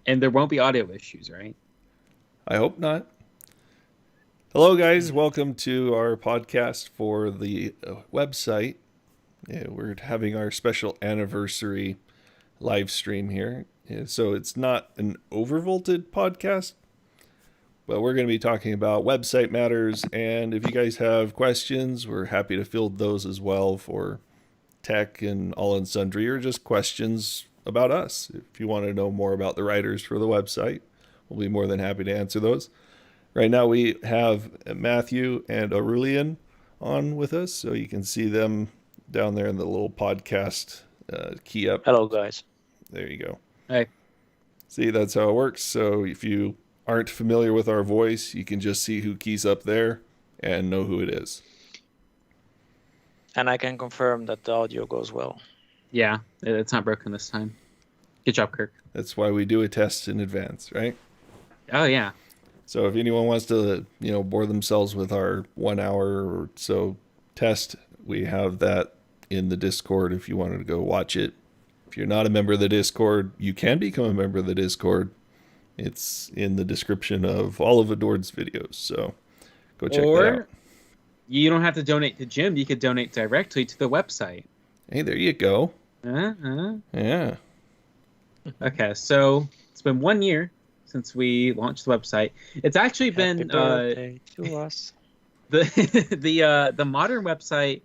And there won't be audio issues, right? I hope not. Hello, guys. Welcome to our podcast for the website. Yeah, we're having our special anniversary live stream here. Yeah, so it's not an overvolted podcast, but we're going to be talking about website matters. And if you guys have questions, we're happy to field those as well for tech and all and sundry, or just questions about us. If you want to know more about the writers for the website, we'll be more than happy to answer those. Right now we have Matthew and Aurelian on with us, so you can see them down there in the little podcast key up. Hello, guys. There you go. Hey. See, that's how it works. So if you aren't familiar with our voice, you can just see who keys up there and know who it is. And I can confirm that the audio goes well. Yeah, it's not broken this time. Good job, Kirk. That's why we do a test in advance, right? Oh, yeah. So if anyone wants to, bore themselves with our 1 hour or so test, we have that in the Discord if you wanted to go watch it. If you're not a member of the Discord, you can become a member of the Discord. It's in the description of all of Adored's videos, so go check that out. Or you don't have to donate to Jim. You could donate directly to the website. Hey, there you go. Yeah. Okay, so it's been 1 year since we launched the website. It's actually Happy been birthday to us. the modern website.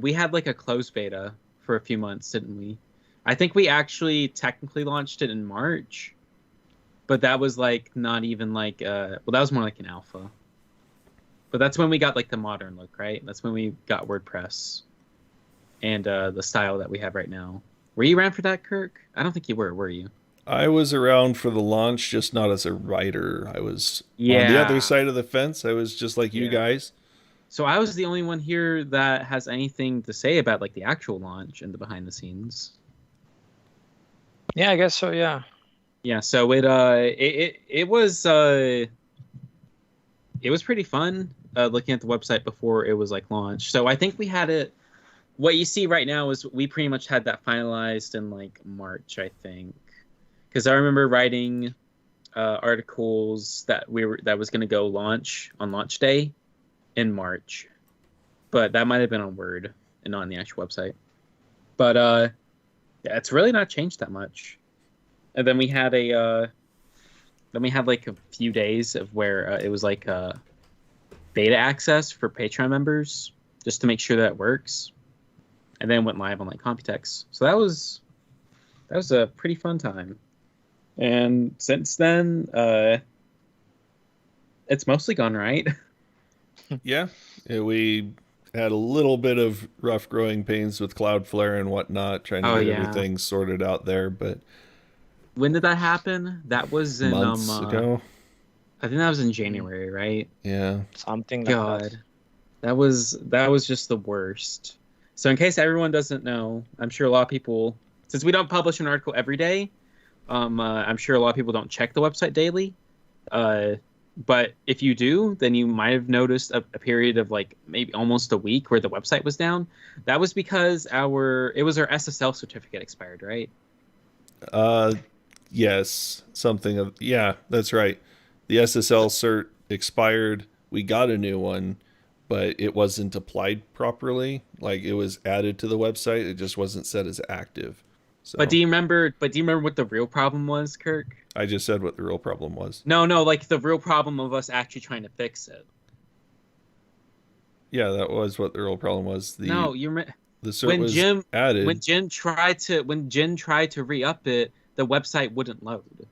We had like a closed beta for a few months, didn't we? I think we actually technically launched it in March, but that was like not even like that was more like an alpha. But that's when we got like the modern look, right? That's when we got WordPress and the style that we have right now. Were you around for that, Kirk? I don't think you were you? I was around for the launch, just not as a writer. I was on the Yeah. other side of the fence. I was just like you guys. So I was the only one here that has anything to say about like the actual launch and the behind the scenes. Yeah, I guess so. Yeah. Yeah. So it was pretty fun looking at the website before it was like launched. So I think we had it. What you see right now is we pretty much had that finalized in like March, I think, because I remember writing articles that was going to go launch on launch day in March, but that might have been on Word and not on the actual website. But yeah, it's really not changed that much. And then we had like a few days of where it was like beta access for Patreon members just to make sure that it works. And then went live on like Computex. So that was a pretty fun time. And since then, it's mostly gone right. Yeah, we had a little bit of rough growing pains with Cloudflare and whatnot, trying to get everything sorted out there. But when did that happen? That was in months ago. I think that was in January, right? Yeah. Something like that was just the worst. So in case everyone doesn't know, I'm sure a lot of people, since we don't publish an article every day, I'm sure a lot of people don't check the website daily. But if you do, then you might have noticed a period of like maybe almost a week where the website was down. That was because it was our SSL certificate expired, right? Yes, that's right. The SSL cert expired. We got a new one, but it wasn't applied properly. Like, it was added to the website, it just wasn't set as active. So, But do you remember what the real problem was, Kirk? I just said what the real problem was. No, like the real problem of us actually trying to fix it. Yeah, that was what the real problem was. The cert was added. When Jen tried to re-up it, the website wouldn't load.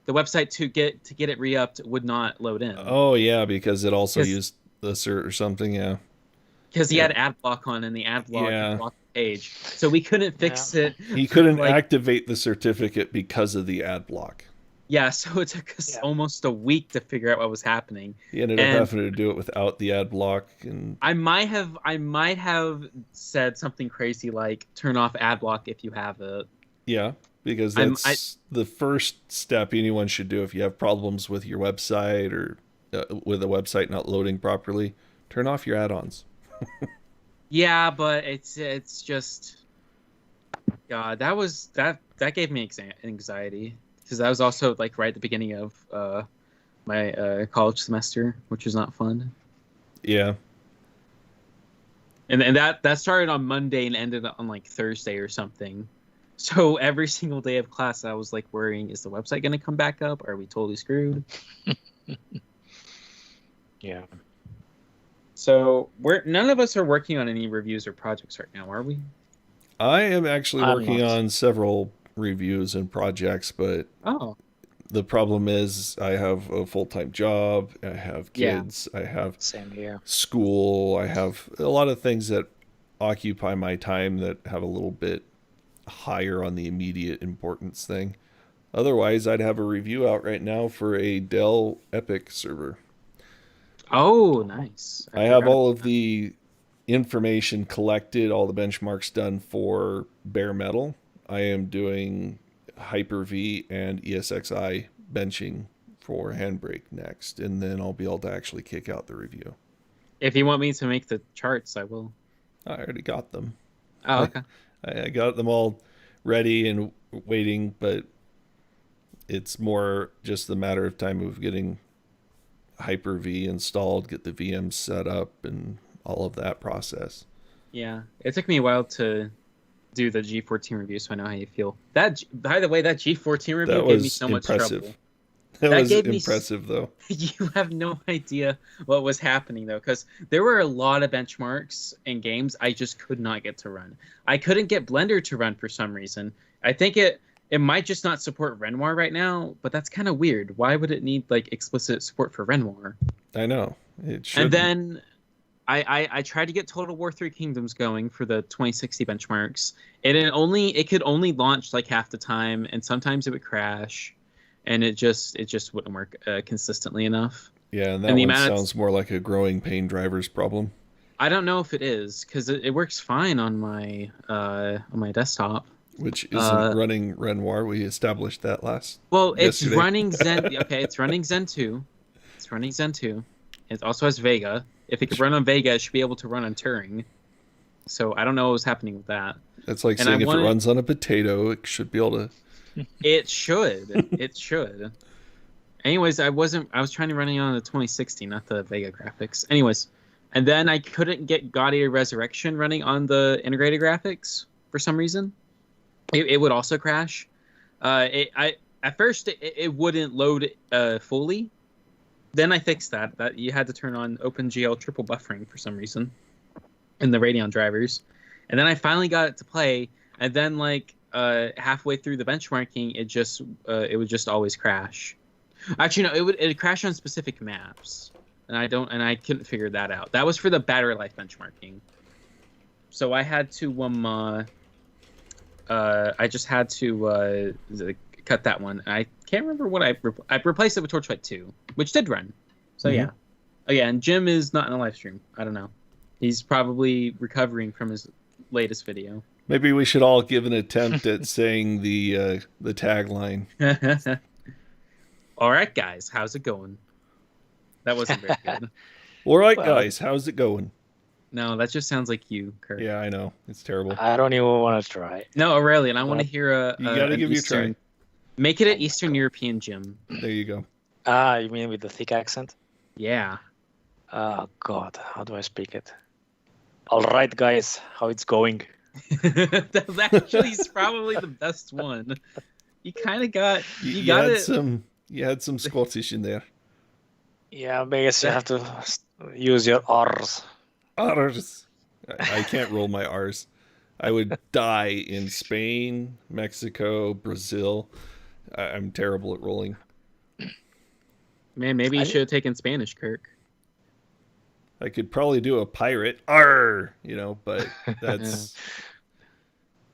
The website to get it re-upped would not load in. Oh yeah, because it also used the cert or something. Yeah. Because he had ad block on, and the ad block blocked the page, so we couldn't fix it. He couldn't activate the certificate because of the ad block. Yeah, so it took us almost a week to figure out what was happening. He ended up having to do it without the ad block, and I might have said something crazy like turn off ad block if you have it. Yeah, because that's the first step anyone should do if you have problems with your website or with a website not loading properly. Turn off your add-ons. Yeah, but it's just God. That gave me anxiety. because that was also like right at the beginning of my college semester, which was not fun. Yeah. And that started on Monday and ended on like Thursday or something. So every single day of class, I was like worrying: is the website going to come back up? Are we totally screwed? Yeah. So none of us are working on any reviews or projects right now, are we? I am actually I'm working not. on several reviews and projects, but Oh, the problem is I have a full-time job, I have yeah. kids, I have Same here. school, I have a lot of things that occupy my time that have a little bit higher on the immediate importance thing. Otherwise, I'd have a review out right now for a Dell Epic server. Oh, nice. I have forgot all about of the information collected, all the benchmarks done for bare metal. I am doing Hyper-V and ESXi benching for Handbrake next, and then I'll be able to actually kick out the review. If you want me to make the charts, I will. I already got them. Oh, okay. I got them all ready and waiting, but it's more just a matter of time of getting Hyper-V installed, get the VMs set up, and all of that process. Yeah, it took me a while to do the G14 review, so I know how you feel. By the way, that G14 review That gave me was so much impressive. trouble. That was gave me impressive, though. You have no idea what was happening though, because there were a lot of benchmarks and games I just could not get to run. I couldn't get Blender to run for some reason. I think it might just not support Renoir right now, but that's kind of weird. Why would it need like explicit support for Renoir? I know. It should. And then I tried to get Total War 3 Kingdoms going for the 2060 benchmarks. It could only launch like half the time, and sometimes it would crash, and it just wouldn't work consistently enough. Yeah, and that one sounds more like a growing pain drivers problem. I don't know if it is, because it works fine on my desktop. Which isn't running Renoir. We established that yesterday. It's running Zen. Okay, it's running Zen 2. It's running Zen 2. It also has Vega. If it could run on Vega, it should be able to run on Turing. So I don't know what was happening with that. That's like saying if it runs on a potato, it should be able to. It should. It should. Anyways, I was trying to run it on the 2060, not the Vega graphics. Anyways, and then I couldn't get Gaudier Resurrection running on the integrated graphics for some reason. It would also crash. At first it wouldn't load fully. Then I fixed that you had to turn on OpenGL triple buffering for some reason in the Radeon drivers. And then I finally got it to play, and then like halfway through the benchmarking, it would just always crash. Actually, no, it would crash on specific maps, and I couldn't figure that out. That was for the battery life benchmarking. So I had to I just had to cut that one. I can't remember what I replaced it with Torchlight 2, which did run. So yeah. Oh yeah, and Jim is not in a live stream. I don't know. He's probably recovering from his latest video. Maybe we should all give an attempt at saying the tagline. All right, guys, how's it going? That wasn't very good. All right, guys, how's it going? No, that just sounds like you, Kurt. Yeah, I know. It's terrible. I don't even want to try. No, Aurelian, I want to hear You got to give Eastern, you a try. Make it an Eastern European Jim. There you go. You mean with the thick accent? Yeah. Oh, God. How do I speak it? All right, guys. How it's going? That actually is probably the best one. You kind of got... You had some Scottish in there. Yeah, I guess you have to use your R's. R's. I can't roll my R's. I would die in Spain, Mexico, Brazil. I'm terrible at rolling. Man, maybe you should have taken Spanish, Kirk. I could probably do a pirate, R, but that's...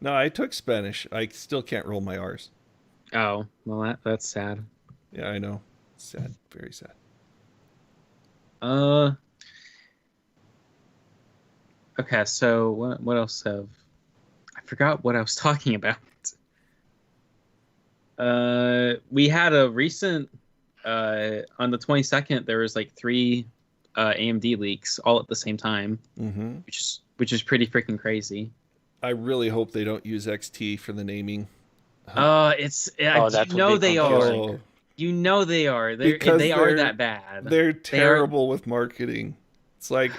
No, I took Spanish. I still can't roll my R's. Oh, well, that's sad. Yeah, I know. Sad. Very sad. Okay, so what else have... I forgot what I was talking about. We had a recent... on the 22nd, there was like 3 AMD leaks all at the same time, which is pretty freaking crazy. I really hope they don't use XT for the naming. that would be they confusing. are. You know they are. Because They are that bad. They're terrible with marketing. It's like,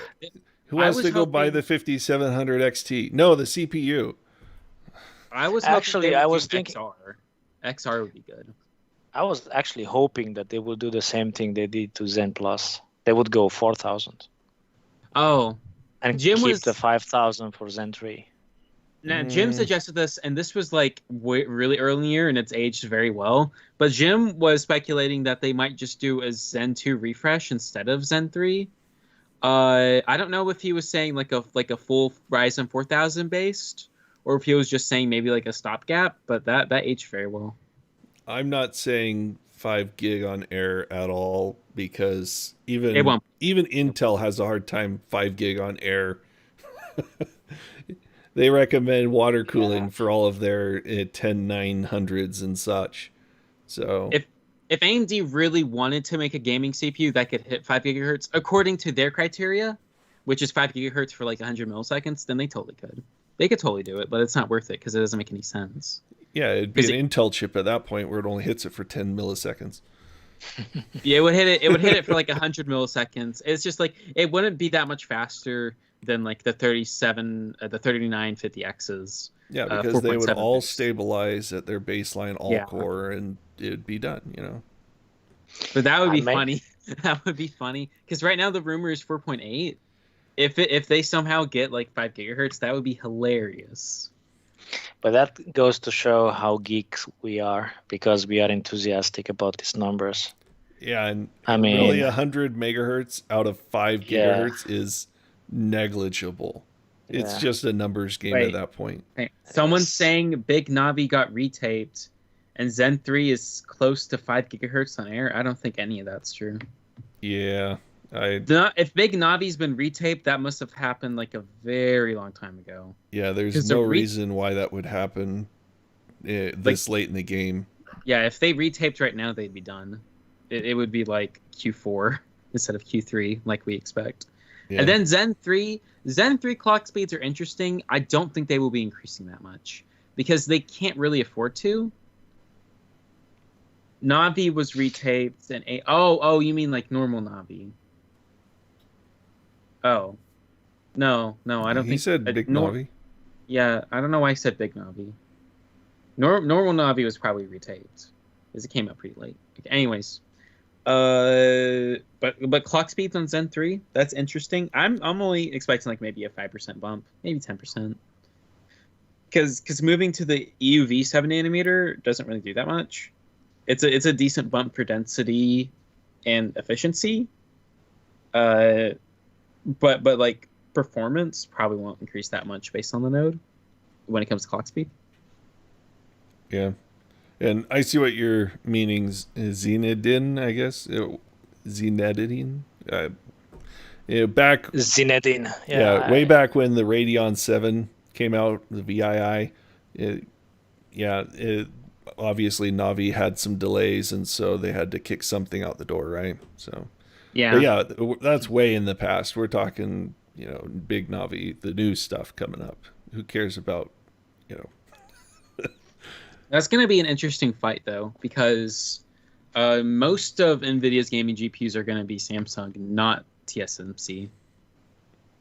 who wants to go buy the 5700 XT? No, the CPU. I was Actually, I was thinking XR. XR would be good. I was actually hoping that they would do the same thing they did to Zen Plus. They would go 4000. Oh, and Jim keep was the 5000 for Zen 3. Now, Jim suggested this, and this was like really early in the year, and it's aged very well. But Jim was speculating that they might just do a Zen 2 refresh instead of Zen 3. I don't know if he was saying like a full Ryzen 4000 based, or if he was just saying maybe like a stopgap. But that aged very well. I'm not saying 5 gig on air at all, because even Intel has a hard time 5 gig on air. They recommend water cooling for all of their 10900s and such. So if AMD really wanted to make a gaming CPU that could hit 5 gigahertz according to their criteria, which is 5 gigahertz for like 100 milliseconds, then they totally could. They could totally do it, but it's not worth it because it doesn't make any sense. Yeah, it'd be an Intel chip at that point where it only hits it for 10 milliseconds. Yeah, it would hit it. It would hit it for like 100 milliseconds. It's just like it wouldn't be that much faster than like the 3950Xs. Yeah, because they would all stabilize at their baseline core, and it'd be done. You know. But that would be funny. That would be funny because right now the rumor is 4.8. If they somehow get like 5 gigahertz, that would be hilarious. But that goes to show how geeks we are, because we are enthusiastic about these numbers. Yeah, and I mean, really 100 megahertz out of 5 gigahertz is negligible. It's just a numbers game at that point. Someone's saying Big Navi got retaped, and Zen 3 is close to 5 gigahertz on air. I don't think any of that's true. Yeah. If Big Navi's been retaped, that must have happened like a very long time ago. Yeah, there's no reason why that would happen this late in the game. Yeah, if they retaped right now, they'd be done. It would be like Q4 instead of Q3, like we expect. Yeah. And then Zen 3 clock speeds are interesting. I don't think they will be increasing that much because they can't really afford to. Navi was retaped, and you mean like normal Navi? Oh, no, I don't think he said Big Navi. Yeah, I don't know why I said Big Navi. Normal Navi was probably retaped because it came out pretty late. Okay, anyways, but clock speeds on Zen 3, that's interesting. I'm only expecting like maybe a 5% bump, maybe 10%. Because moving to the EUV 7 nanometer doesn't really do that much. It's a decent bump for density and efficiency. But like performance probably won't increase that much based on the node when it comes to clock speed. Yeah. And I see what your meaning is. Zenedin, I guess. Zenedin. Back. Zenedin. Yeah, way back when the Radeon 7 came out, the VII. Obviously Navi had some delays, and so they had to kick something out the door, right? So. Yeah. But yeah, that's way in the past. We're talking, Big Navi, the new stuff coming up. Who cares about, That's going to be an interesting fight, though, because most of NVIDIA's gaming GPUs are going to be Samsung, not TSMC.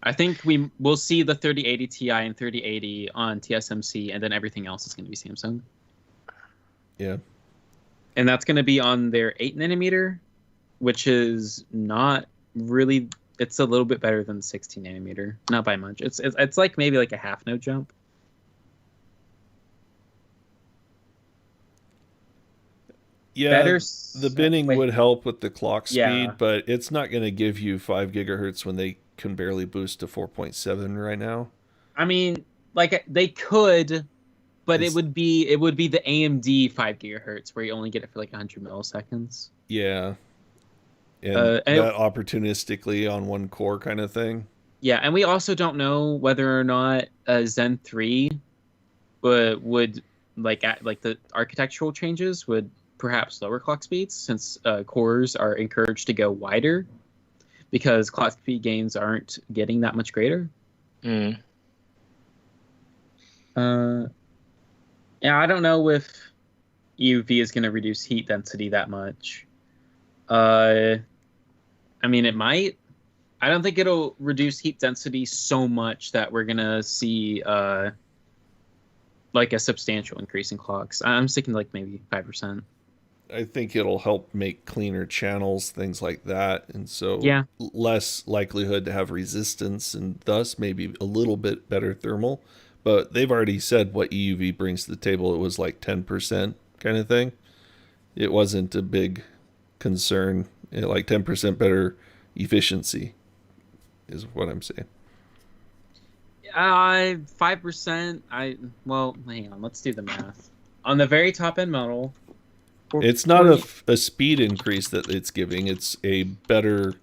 I think we'll see the 3080 Ti and 3080 on TSMC, and then everything else is going to be Samsung. Yeah. And that's going to be on their 8 nanometer, which is not really. It's a little bit better than 16 nanometer, not by much. It's like maybe like a half node jump. Yeah, the binning would help with the clock speed, but it's not going to give you 5 gigahertz when they can barely boost to 4.7 right now. I mean, like they could, but it would be the AMD 5 gigahertz where you only get it for like 100 milliseconds. Yeah. And that opportunistically on one core kind of thing. Yeah, and we also don't know whether or not Zen 3 would like the architectural changes would perhaps lower clock speeds, since cores are encouraged to go wider because clock speed gains aren't getting that much greater. Mm. Yeah, I don't know if EUV is going to reduce heat density that much. I mean, it might. I don't think it'll reduce heat density so much that we're going to see like a substantial increase in clocks. I'm thinking like maybe 5%. I think it'll help make cleaner channels, things like that, and so Yeah. less likelihood to have resistance, and thus maybe a little bit better thermal. But they've already said what EUV brings to the table. It was like 10% kind of thing. It wasn't a big concern. Like 10% better efficiency is what I'm saying. 5%. Well, hang on. Let's do the math. On the very top end model, it's not a speed increase that it's giving. It's a better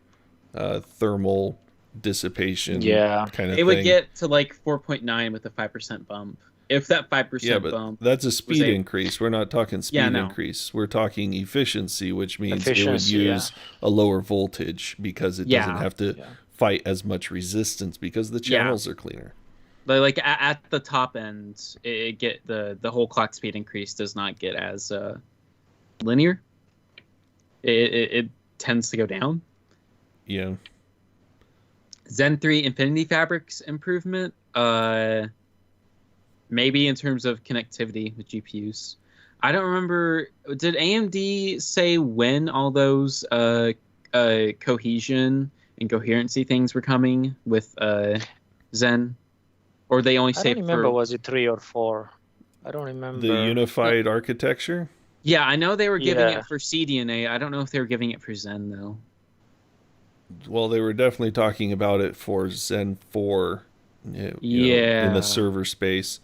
thermal dissipation kind of thing. It would get to like 4.9 with a 5% bump. If that 5% bump... that's a speed increase. We're not talking speed increase. We're talking efficiency, which means it would use a lower voltage because it doesn't have to fight as much resistance because the channels are cleaner. But like at the top end, the whole clock speed increase does not get as linear. It tends to go down. Yeah. Zen 3 Infinity Fabrics improvement. Maybe in terms of connectivity with GPUs. I don't remember. Did AMD say when all those cohesion and coherency things were coming with Zen? Or they only say I don't remember, was it 3 or 4? I don't remember. The unified architecture? Yeah, I know they were giving it for CDNA. I don't know if they were giving it for Zen, though. Well, they were definitely talking about it for Zen 4 in the server space.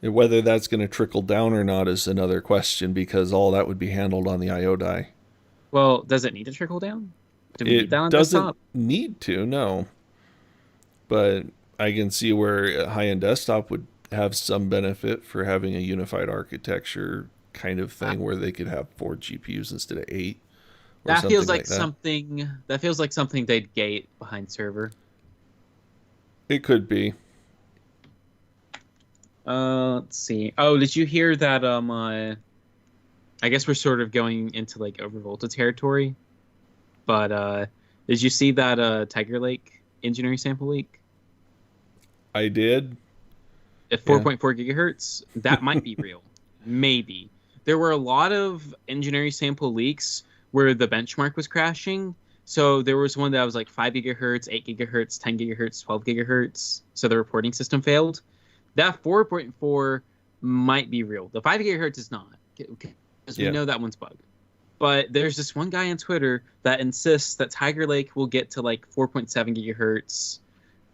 Whether that's going to trickle down or not is another question, because all that would be handled on the I/O die. Well, does it need to trickle down? Do we need that on desktop? Need to, no. But I can see where a high-end desktop would have some benefit for having a unified architecture kind of thing where they could have 4 GPUs instead of 8. That feels like something. That feels like something they'd gate behind server. It could be. Let's see. Oh, did you hear that? I guess we're sort of going into like overvolta territory. But did you see that Tiger Lake engineering sample leak? I did. At 4.4 gigahertz, that might be real. Maybe. There were a lot of engineering sample leaks where the benchmark was crashing. So there was one that was like 5 gigahertz, 8 gigahertz, 10 gigahertz, 12 gigahertz. So the reporting system failed. That 4.4 might be real. The 5 gigahertz is not, because we know that one's bugged. But there's this one guy on Twitter that insists that Tiger Lake will get to like 4.7 gigahertz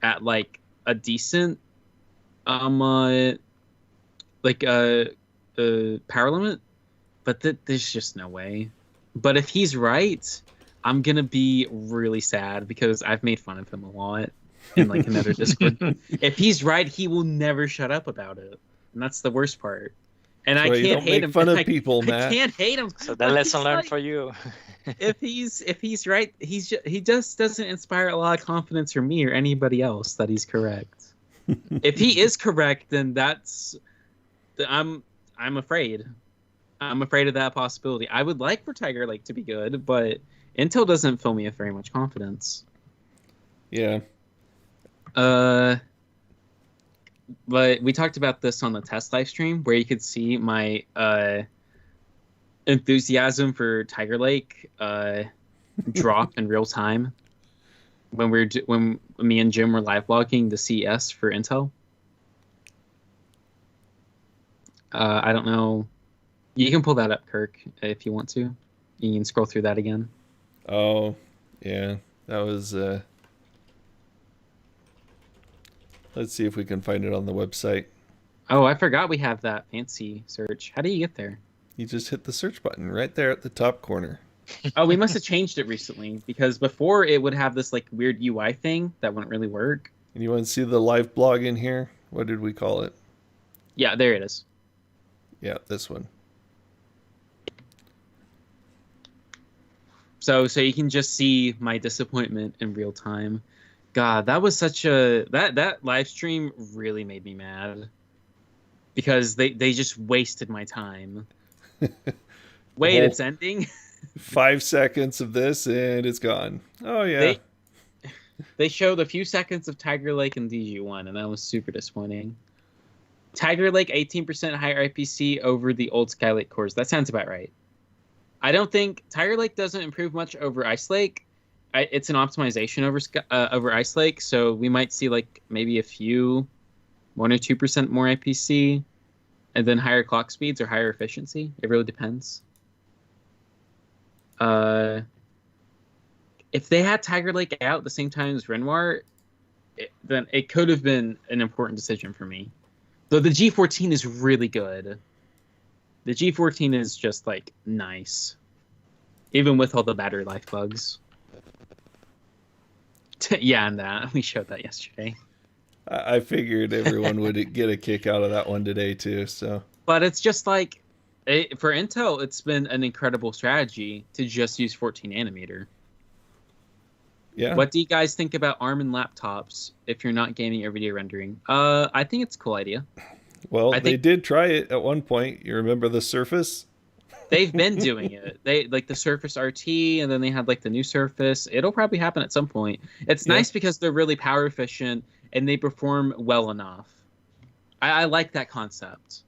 at like a decent power limit. But there's just no way. But if he's right, I'm gonna be really sad because I've made fun of him a lot in like another Discord. If he's right, he will never shut up about it, and that's the worst part. And I can't hate him. Fun of people, Matt. I can't hate him. So that lesson learned for you. if he's right, he just doesn't inspire a lot of confidence for me or anybody else that he's correct. If he is correct, then I'm afraid. I'm afraid of that possibility. I would like for Tiger Lake to be good, but Intel doesn't fill me with very much confidence. Yeah. But we talked about this on the test live stream where you could see my enthusiasm for Tiger Lake drop in real time when me and Jim were live blogging the CES for Intel. I don't know. You can pull that up, Kirk, if you want to. You can scroll through that again. Oh, yeah. That was... Let's see if we can find it on the website. Oh, I forgot we have that fancy search. How do you get there? You just hit the search button right there at the top corner. Oh, we must have changed it recently, because before it would have this like weird UI thing that wouldn't really work. And you want to see the live blog in here? What did we call it? Yeah, there it is. Yeah, this one. So you can just see my disappointment in real time. God, that was such that live stream really made me mad, because they just wasted my time. Wait, it's ending? 5 seconds of this and it's gone. Oh yeah. They showed a few seconds of Tiger Lake and DG1, and that was super disappointing. Tiger Lake 18% higher IPC over the old Skylake cores. That sounds about right. I don't think Tiger Lake doesn't improve much over Ice Lake. It's an optimization over Ice Lake, so we might see like maybe a few 1 or 2% more IPC, and then higher clock speeds or higher efficiency. It really depends. If they had Tiger Lake out at the same time as Renoir, then it could have been an important decision for me. Though the G14 is really good. The G14 is just like nice, even with all the battery life bugs. Yeah, and that we showed that yesterday. I figured everyone would get a kick out of that one today too. So, but it's just like for Intel, it's been an incredible strategy to just use 14 nanometer. Yeah. What do you guys think about ARM and laptops if you're not gaming or video rendering? I think it's a cool idea. Well, they did try it at one point. You remember the Surface? They've been doing it. They like the Surface RT, and then they had like the new Surface. It'll probably happen at some point. It's nice because they're really power efficient and they perform well enough. I like that concept.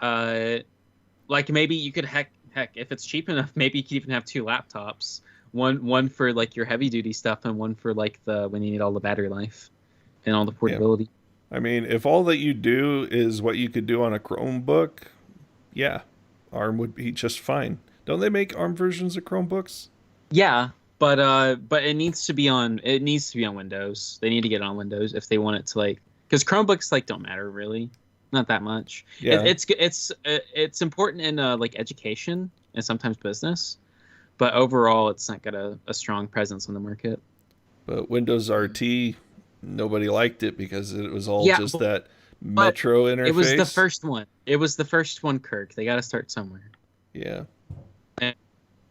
Like maybe you could heck if it's cheap enough, maybe you could even have 2 laptops. One for like your heavy duty stuff, and one for like the when you need all the battery life and all the portability. I mean, if all that you do is what you could do on a Chromebook, yeah, ARM would be just fine. Don't they make ARM versions of Chromebooks? Yeah, but it needs to be on Windows. They need to get it on Windows if they want it to like because Chromebooks like don't matter really, not that much. Yeah. It's important in like education and sometimes business. But overall, it's not got a strong presence on the market. But Windows RT, nobody liked it because it was all just that Metro interface. It was the first one. It was the first one, Kirk. They got to start somewhere. Yeah. And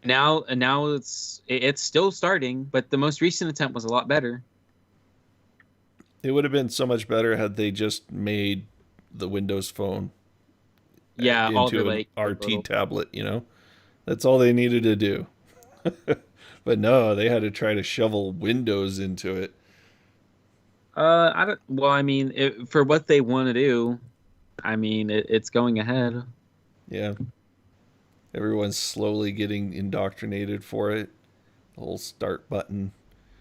now it's still starting, but the most recent attempt was a lot better. It would have been so much better had they just made the Windows Phone. Yeah, into all the an like RT tablet. You know, that's all they needed to do. But no, they had to try to shovel Windows into it. I don't. Well, I mean, for what they want to do, I mean, it's going ahead. Yeah. Everyone's slowly getting indoctrinated for it. The whole start button.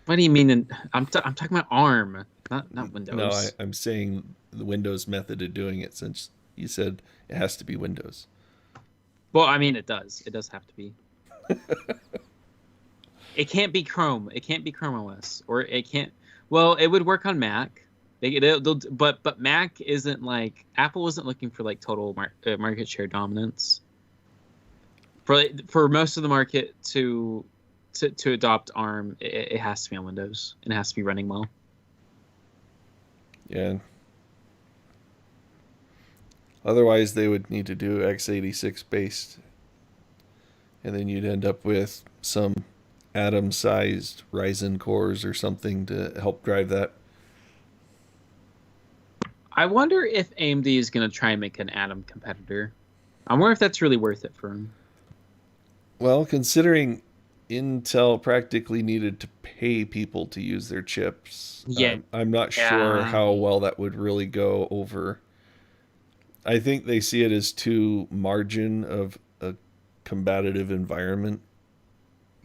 What do you mean? I'm talking about ARM, not Windows. No, I'm saying the Windows method of doing it, since you said it has to be Windows. Well, I mean, it does. It does have to be. It can't be Chrome. It can't be Chrome OS, or it can't. Well, it would work on Mac. But Mac isn't like Apple isn't looking for like total market share dominance. For most of the market to adopt ARM, it has to be on Windows and it has to be running well. Yeah. Otherwise, they would need to do x86 based, and then you'd end up with some Atom-sized Ryzen cores or something to help drive that. I wonder if AMD is going to try and make an Atom competitor. I wonder if that's really worth it for them. Well, considering Intel practically needed to pay people to use their chips, I'm not sure how well that would really go over. I think they see it as too margin of a combative environment.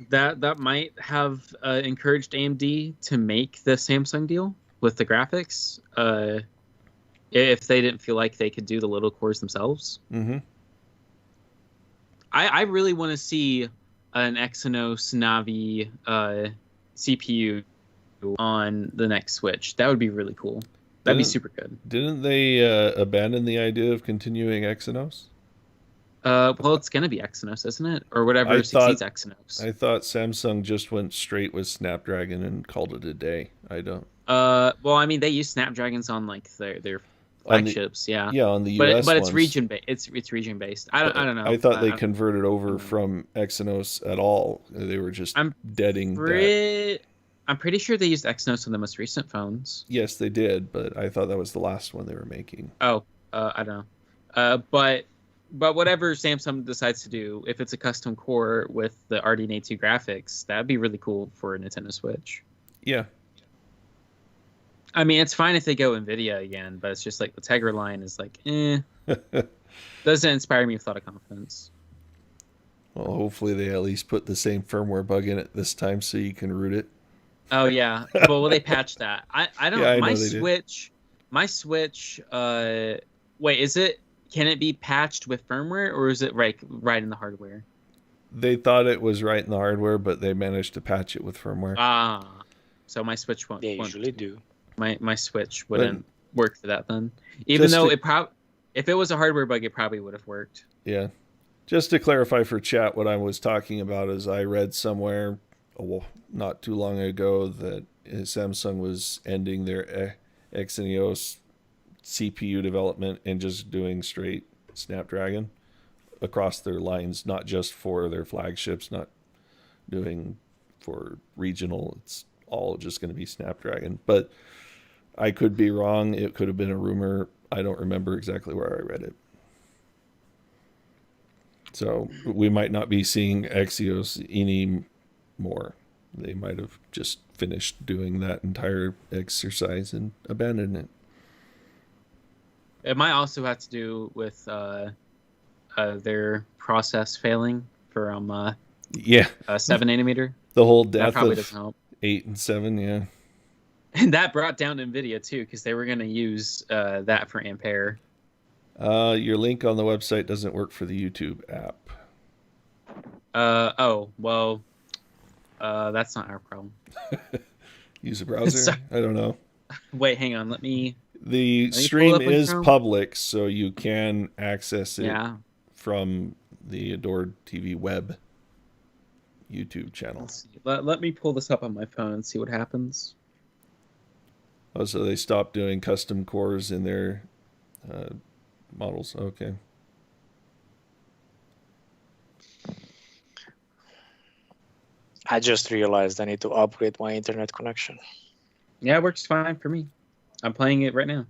That might have encouraged AMD to make the Samsung deal with the graphics if they didn't feel like they could do the little cores themselves. Mm-hmm. I really want to see an Exynos Navi CPU on the next Switch. That would be really cool. That'd be super good. Didn't they abandon the idea of continuing Exynos? Well, it's going to be Exynos, isn't it? Or whatever succeeds Exynos. I thought Samsung just went straight with Snapdragon and called it a day. I don't. Well, I mean, they use Snapdragons on like their flagships, yeah, on the US but it's ones. region based. It's region based. I don't know. I thought they converted over from Exynos at all. They were just deading that. I'm pretty sure they used Exynos on the most recent phones. Yes, they did, but I thought that was the last one they were making. Oh, I don't know. But But whatever Samsung decides to do, if it's a custom core with the RDNA 2 graphics, that'd be really cool for a Nintendo Switch. Yeah. I mean, it's fine if they go NVIDIA again, but it's just like the Tegra line is like, doesn't inspire me with a lot of confidence. Well, hopefully they at least put the same firmware bug in it this time so you can root it. Oh yeah. Well, will they patch that? I don't. Yeah, I my know they Switch. did. My Switch. Wait, is it? Can it be patched with firmware, or is it right in the hardware? They thought it was right in the hardware, but they managed to patch it with firmware. Ah, so my Switch won't. They usually do. My Switch wouldn't work for that then. Even though if it was a hardware bug, it probably would have worked. Yeah. Just to clarify for chat, what I was talking about is I read somewhere not too long ago that Samsung was ending their Exynos CPU development and just doing straight Snapdragon across their lines, not just for their flagships, not doing for regional. It's all just going to be Snapdragon. But I could be wrong. It could have been a rumor. I don't remember exactly where I read it. So we might not be seeing Exynos anymore. They might have just finished doing that entire exercise and abandoned it. It might also have to do with their process failing for 7 nanometer. The whole That death probably of doesn't help. 8 and 7, yeah. And that brought down NVIDIA too, because they were going to use that for Ampere. Your link on the website doesn't work for the YouTube app. That's not our problem. Use a browser? I don't know. Wait, hang on. The stream is public, so you can access it from the AdoredTV web YouTube channel. Let me pull this up on my phone and see what happens. Oh, so they stopped doing custom cores in their models. Okay. I just realized I need to upgrade my internet connection. Yeah, it works fine for me. I'm playing it right now.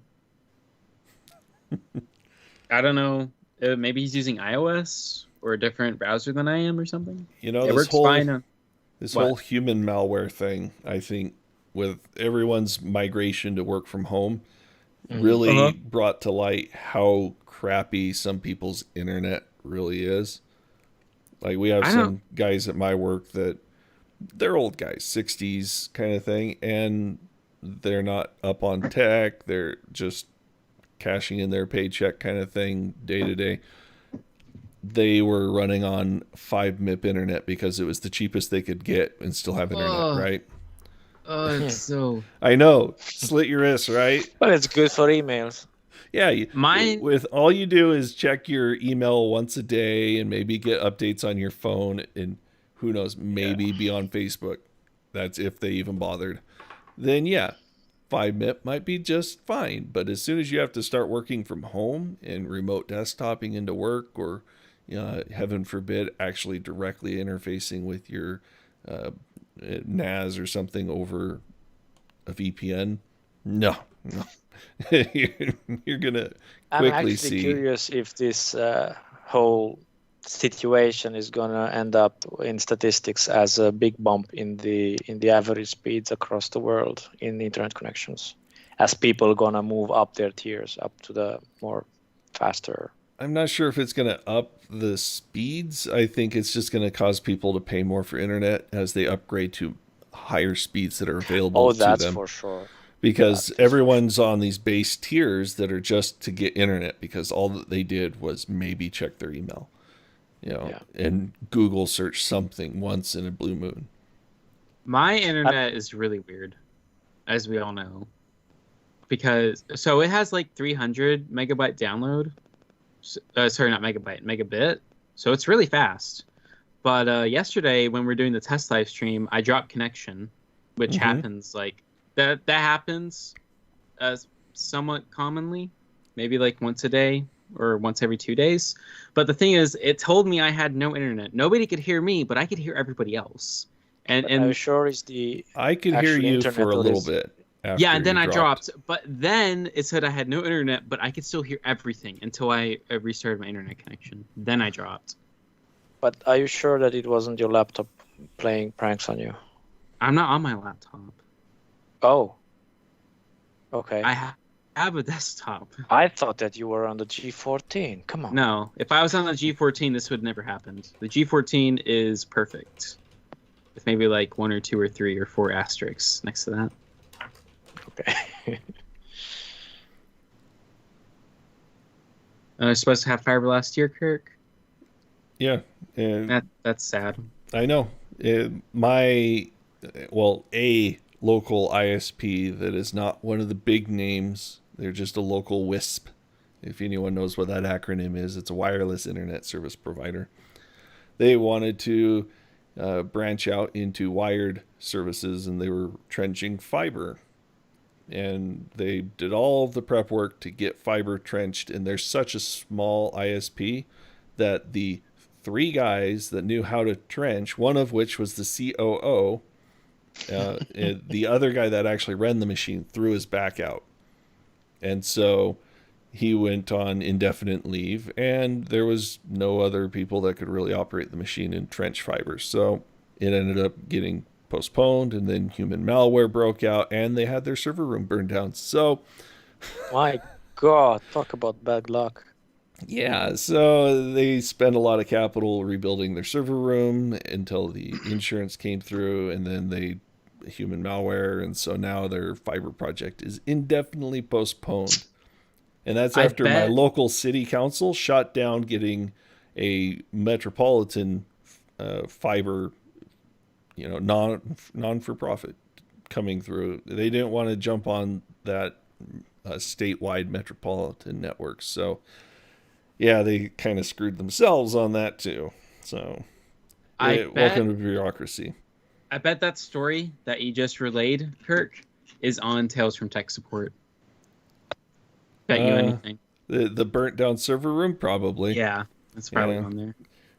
I don't know. Maybe he's using iOS or a different browser than I am or something. You know, it works fine. This whole human malware thing, I think, with everyone's migration to work from home, really brought to light how crappy some people's internet really is. Like, we have some guys at my work that they're old guys, 60s kind of thing, and they're not up on tech. They're just cashing in their paycheck kind of thing day to day. They were running on 5 MIP internet because it was the cheapest they could get and still have internet, right? Oh, it's so... I know. Slit your wrist, right? But it's good for emails. Yeah. With all you do is check your email once a day and maybe get updates on your phone and who knows, maybe be on Facebook. That's if they even bothered. Then 5 MIP might be just fine. But as soon as you have to start working from home and remote desktoping into work, or heaven forbid, actually directly interfacing with your NAS or something over a VPN, no. You're gonna quickly see. I'm actually curious if this whole situation is gonna end up in statistics as a big bump in the average speeds across the world in internet connections, as people gonna move up their tiers up to the more faster. I'm not sure if it's gonna up the speeds. I think it's just gonna cause people to pay more for internet as they upgrade to higher speeds that are available to them. Oh, that's for sure. Because everyone's on these base tiers that are just to get internet, because all that they did was maybe check their email, and Google search something once in a blue moon. My internet is really weird, as we all know, because it has like 300 megabyte download. Sorry, not megabyte, megabit. So it's really fast. But yesterday when we were doing the test live stream, I dropped connection, which happens like that happens somewhat commonly, maybe like once a day or once every 2 days. But the thing is, it told me I had no internet. Nobody could hear me, but I could hear everybody else. And I'm sure it's I could hear you for a little bit. after Yeah, and then you I dropped. But then it said I had no internet, but I could still hear everything until I restarted my internet connection. Then I dropped. But are you sure that it wasn't your laptop playing pranks on you? I'm not on my laptop. Oh. Okay. I have a desktop. I thought that you were on the G14. Come on. No, if I was on the G14, this would never happened. The G14 is perfect, with maybe like 1 or 2 or 3 or 4 asterisks next to that. Okay. I was supposed to have fiber last year, Kirk. Yeah, and That's sad. I know. A local ISP that is not one of the big names. They're just a local WISP. If anyone knows what that acronym is, it's a wireless internet service provider. They wanted to branch out into wired services, and they were trenching fiber. And they did all of the prep work to get fiber trenched, and there's such a small ISP that the 3 guys that knew how to trench, one of which was the COO, the other guy that actually ran the machine threw his back out. And so he went on indefinite leave, and there was no other people that could really operate the machine in trench fiber. So it ended up getting postponed, and then human malware broke out, and they had their server room burned down. So My God, talk about bad luck. yeah, so they spent a lot of capital rebuilding their server room until the insurance came through, and then they human malware, and so now their fiber project is indefinitely postponed. And that's after my local city council shot down getting a metropolitan fiber, non for profit coming through. They didn't want to jump on that statewide metropolitan network, so yeah, they kind of screwed themselves on that too. So welcome to bureaucracy. I bet that story that you just relayed, Kirk, is on Tales from Tech Support. Bet you anything. The burnt down server room, probably. Yeah, it's probably on there.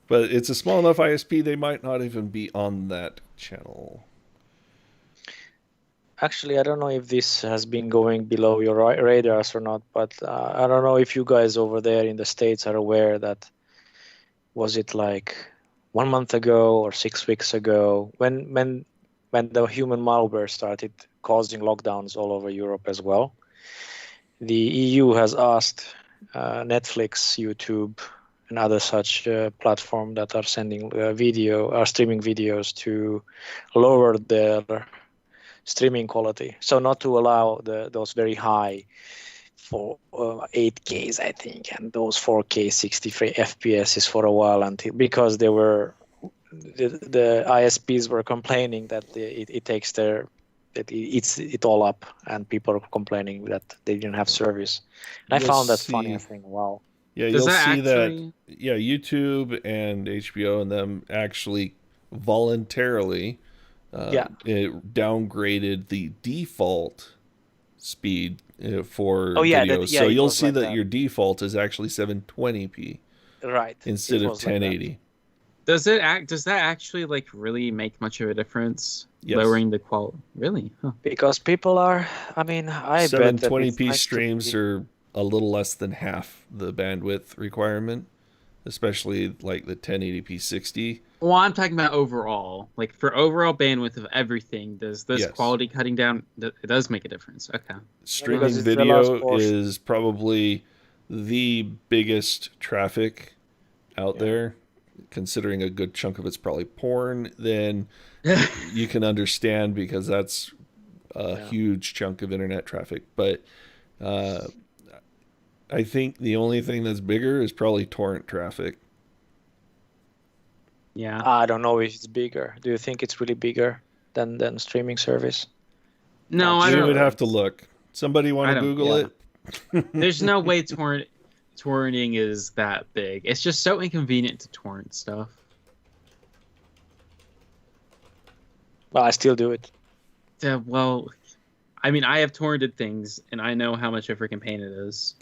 But it's a small enough ISP, they might not even be on that channel. Actually, I don't know if this has been going below your radars or not, but I don't know if you guys over there in the States are aware that, was it like 1 month ago or 6 weeks ago, when the human malware started causing lockdowns all over Europe as well, the EU has asked Netflix, YouTube, and other such platform that are sending streaming videos to lower their streaming quality, so not to allow those very high for 8Ks, I think, and those 4K 63 FPS for a while, until because they were the ISPs were complaining that it takes that eats it all up, and people are complaining that they didn't have service. And I found that funny. I think, wow. Yeah, you'll see that. Yeah, YouTube and HBO and them actually voluntarily it downgraded the default speed for videos. So you'll see that your default is actually 720p, right, instead of 1080. Does that actually like really make much of a difference? Yes. Lowering the quality, really? Huh. Because people are, I mean, I 720p streams are a little less than half the bandwidth requirement, especially like the 1080p 60. Well, I'm talking about overall. Like for overall bandwidth of everything, does this quality cutting down, it does make a difference? Okay. Streaming video is probably the biggest traffic out there, considering a good chunk of it's probably porn. Then you can understand, because that's a huge chunk of internet traffic. But I think the only thing that's bigger is probably torrent traffic. Yeah. I don't know if it's bigger. Do you think it's really bigger than streaming service? No, I don't. We would have to look. Somebody want to Google it? There's no way torrenting is that big. It's just so inconvenient to torrent stuff. Well, I still do it. Well, I mean, I have torrented things, and I know how much of a freaking pain it is.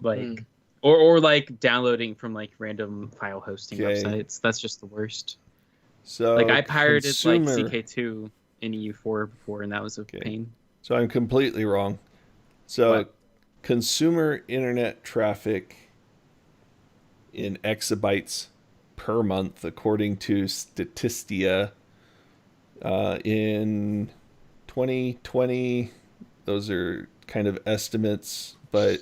Like, or like downloading from like random file hosting websites. That's just the worst. So like I pirated like CK2 in EU4 before, and that was a pain. So I'm completely wrong. So What? consumer internet traffic in exabytes per month, according to Statistia, in 2020, those are kind of estimates, but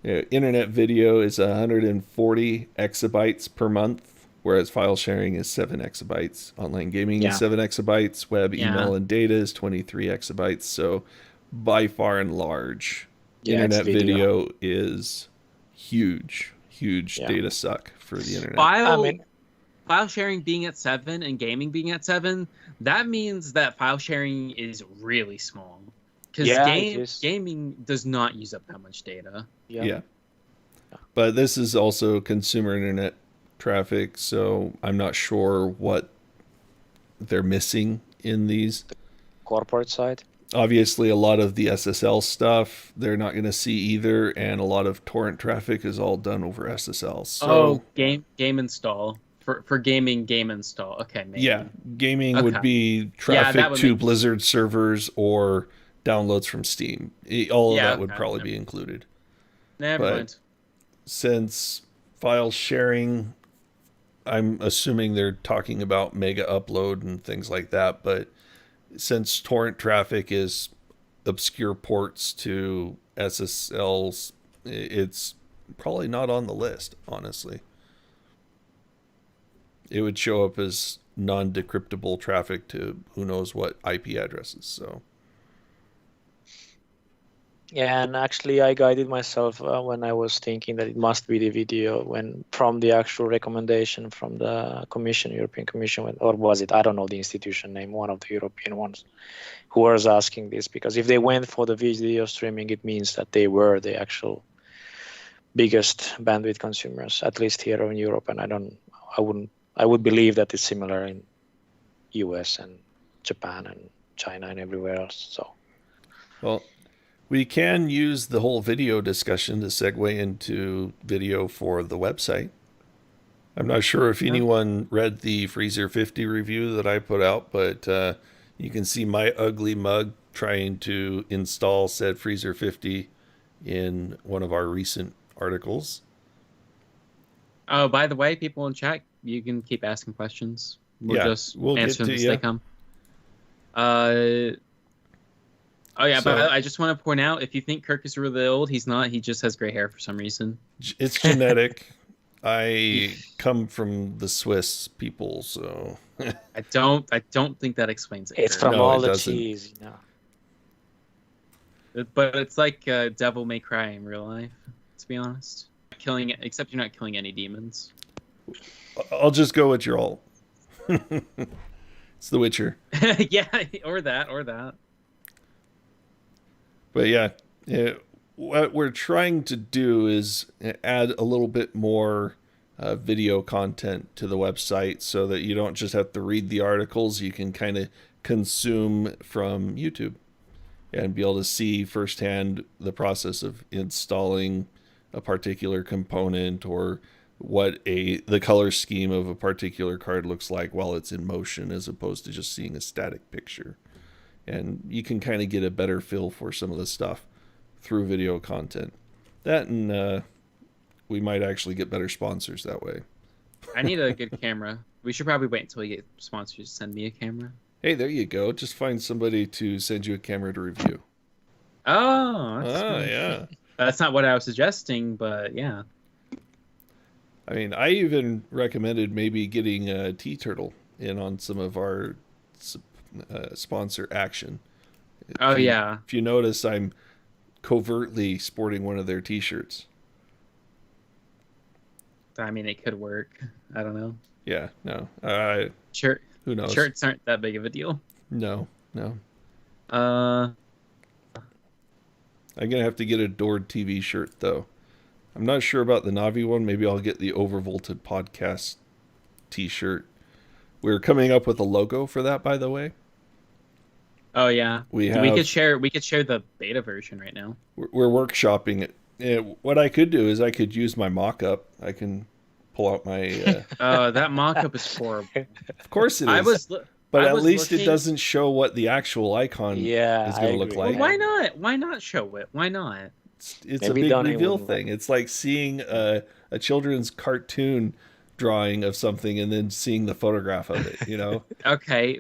internet video is 140 exabytes per month, whereas file sharing is 7 exabytes. Online gaming is Yeah. 7 exabytes. Web, Yeah. email, and data is 23 exabytes. So by far and large, Yeah, it's internet video is huge Yeah. data suck for the internet. File sharing being at 7 and gaming being at 7, that means that file sharing is really small. Because it is. gaming does not use up that much data. Yeah. But this is also consumer internet traffic, so I'm not sure what they're missing in these. Corporate side. Obviously, a lot of the SSL stuff they're not going to see either, and a lot of torrent traffic is all done over SSL. So, game install. For gaming, game install. Okay, maybe. Yeah, gaming Okay. would be traffic to Blizzard servers or downloads from Steam. All of that would probably be included. Never mind. Since file sharing, I'm assuming they're talking about mega upload and things like that, but since torrent traffic is obscure ports to SSLs, it's probably not on the list, honestly. It would show up as non-decryptable traffic to who knows what IP addresses. So Yeah, and actually I guided myself when I was thinking that it must be the video when from the actual recommendation from the Commission, European Commission, or was it? I don't know the institution name, one of the European ones, who was asking this, because if they went for the video streaming, it means that they were the actual biggest bandwidth consumers, at least here in Europe. And I would believe that it's similar in US and Japan and China and everywhere else. So, well, we can use the whole video discussion to segue into video for the website. I'm not sure if anyone read the Freezer 50 review that I put out, but you can see my ugly mug trying to install said Freezer 50 in one of our recent articles. Oh, by the way, people in chat, you can keep asking questions. We'll just answer them as they come. But I just want to point out, if you think Kirk is really old, he's not. He just has gray hair for some reason. It's genetic. I come from the Swiss people, so I don't think that explains it. It's from all the cheese, you know. But it's like Devil May Cry in real life, to be honest. Except you're not killing any demons. I'll just go with your alt. It's The Witcher. Yeah, or that. But yeah, what we're trying to do is add a little bit more video content to the website so that you don't just have to read the articles. You can kind of consume from YouTube and be able to see firsthand the process of installing a particular component or what the color scheme of a particular card looks like while it's in motion, as opposed to just seeing a static picture. And you can kind of get a better feel for some of the stuff through video content. That and we might actually get better sponsors that way. I need a good camera. We should probably wait until we get sponsors to send me a camera. Hey, there you go. Just find somebody to send you a camera to review. Oh, yeah. That's not what I was suggesting, but yeah. I mean, I even recommended maybe getting a T-Turtle in on some of our sponsor action. If you notice, I'm covertly sporting one of their T-shirts. I mean, it could work. I don't know. Yeah, no. Who knows? Shirts aren't that big of a deal. No. I'm going to have to get a AdoredTV shirt, though. I'm not sure about the Navi one. Maybe I'll get the Overvolted Podcast T-shirt. We're coming up with a logo for that, by the way. Oh, yeah. We could share the beta version right now. We're workshopping it. What I could do is I could use my mock-up. I can pull out my... that mock-up is horrible. Of course it is. But I at was least it looking- doesn't show what the actual icon Yeah, is I going to look agree. like. Well, why not? Why not show it? Why not? It's a Maybe big Donnie reveal wouldn't thing. It's like seeing a children's cartoon drawing of something and then seeing the photograph of it, you know? Okay,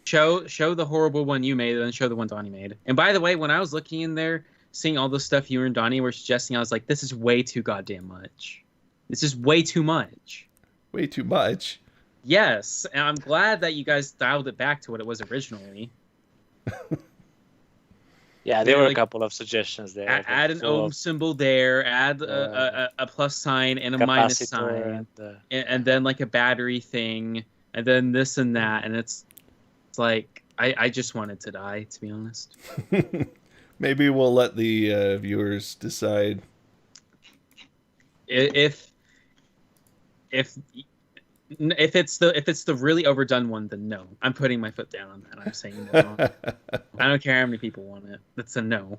show the horrible one you made, and then show the one Donnie made. And by the way, when I was looking in there, seeing all the stuff you and Donnie were suggesting, I was like, this is way too goddamn much. This is way too much. Way too much. Yes, and I'm glad that you guys dialed it back to what it was originally. Yeah, there were like, a couple of suggestions there. Add an ohm symbol there, add a plus sign and a minus sign, and then like a battery thing, and then this and that, and it's like I just wanted to die, to be honest. Maybe we'll let the viewers decide. If it's the really overdone one, then no. I'm putting my foot down on that. I'm saying no. I don't care how many people want it. That's a no.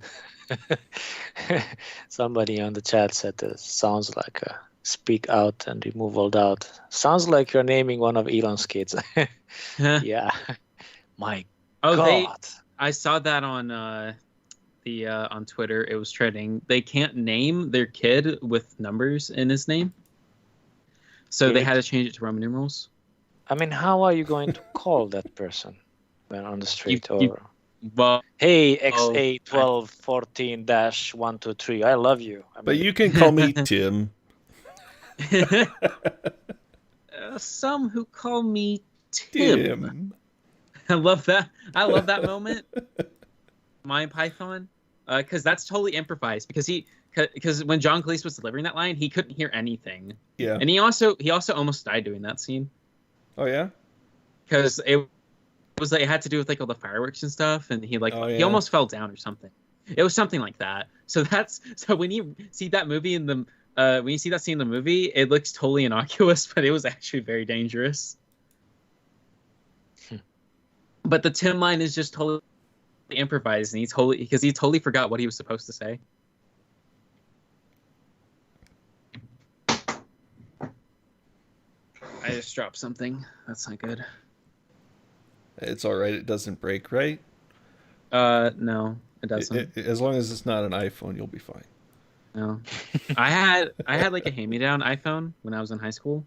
Somebody on the chat said this sounds like a speak out and remove all doubt. Sounds like you're naming one of Elon's kids. Yeah. My God. I saw that on on Twitter. It was trending. They can't name their kid with numbers in his name. So they had to change it to Roman numerals. I mean, how are you going to call that person when on the street? Well, hey, XA1214-123, I love you. But you can call me Tim. Some who call me Tim. I love that. I love that moment. My Python, because that's totally improvised. Because when John Cleese was delivering that line, he couldn't hear anything. Yeah. And he also almost died doing that scene. Oh yeah. Because it was like it had to do with like all the fireworks and stuff, and he he almost fell down or something. It was something like that. So when you see that movie in the when you see that scene in the movie, it looks totally innocuous, but it was actually very dangerous. But the Tim line is just totally improvised, and he totally forgot what he was supposed to say. I just dropped something. That's not good. It's all right. It doesn't break, right? No, it doesn't. As long as it's not an iPhone, you'll be fine. No, I had like a hand-me-down iPhone when I was in high school,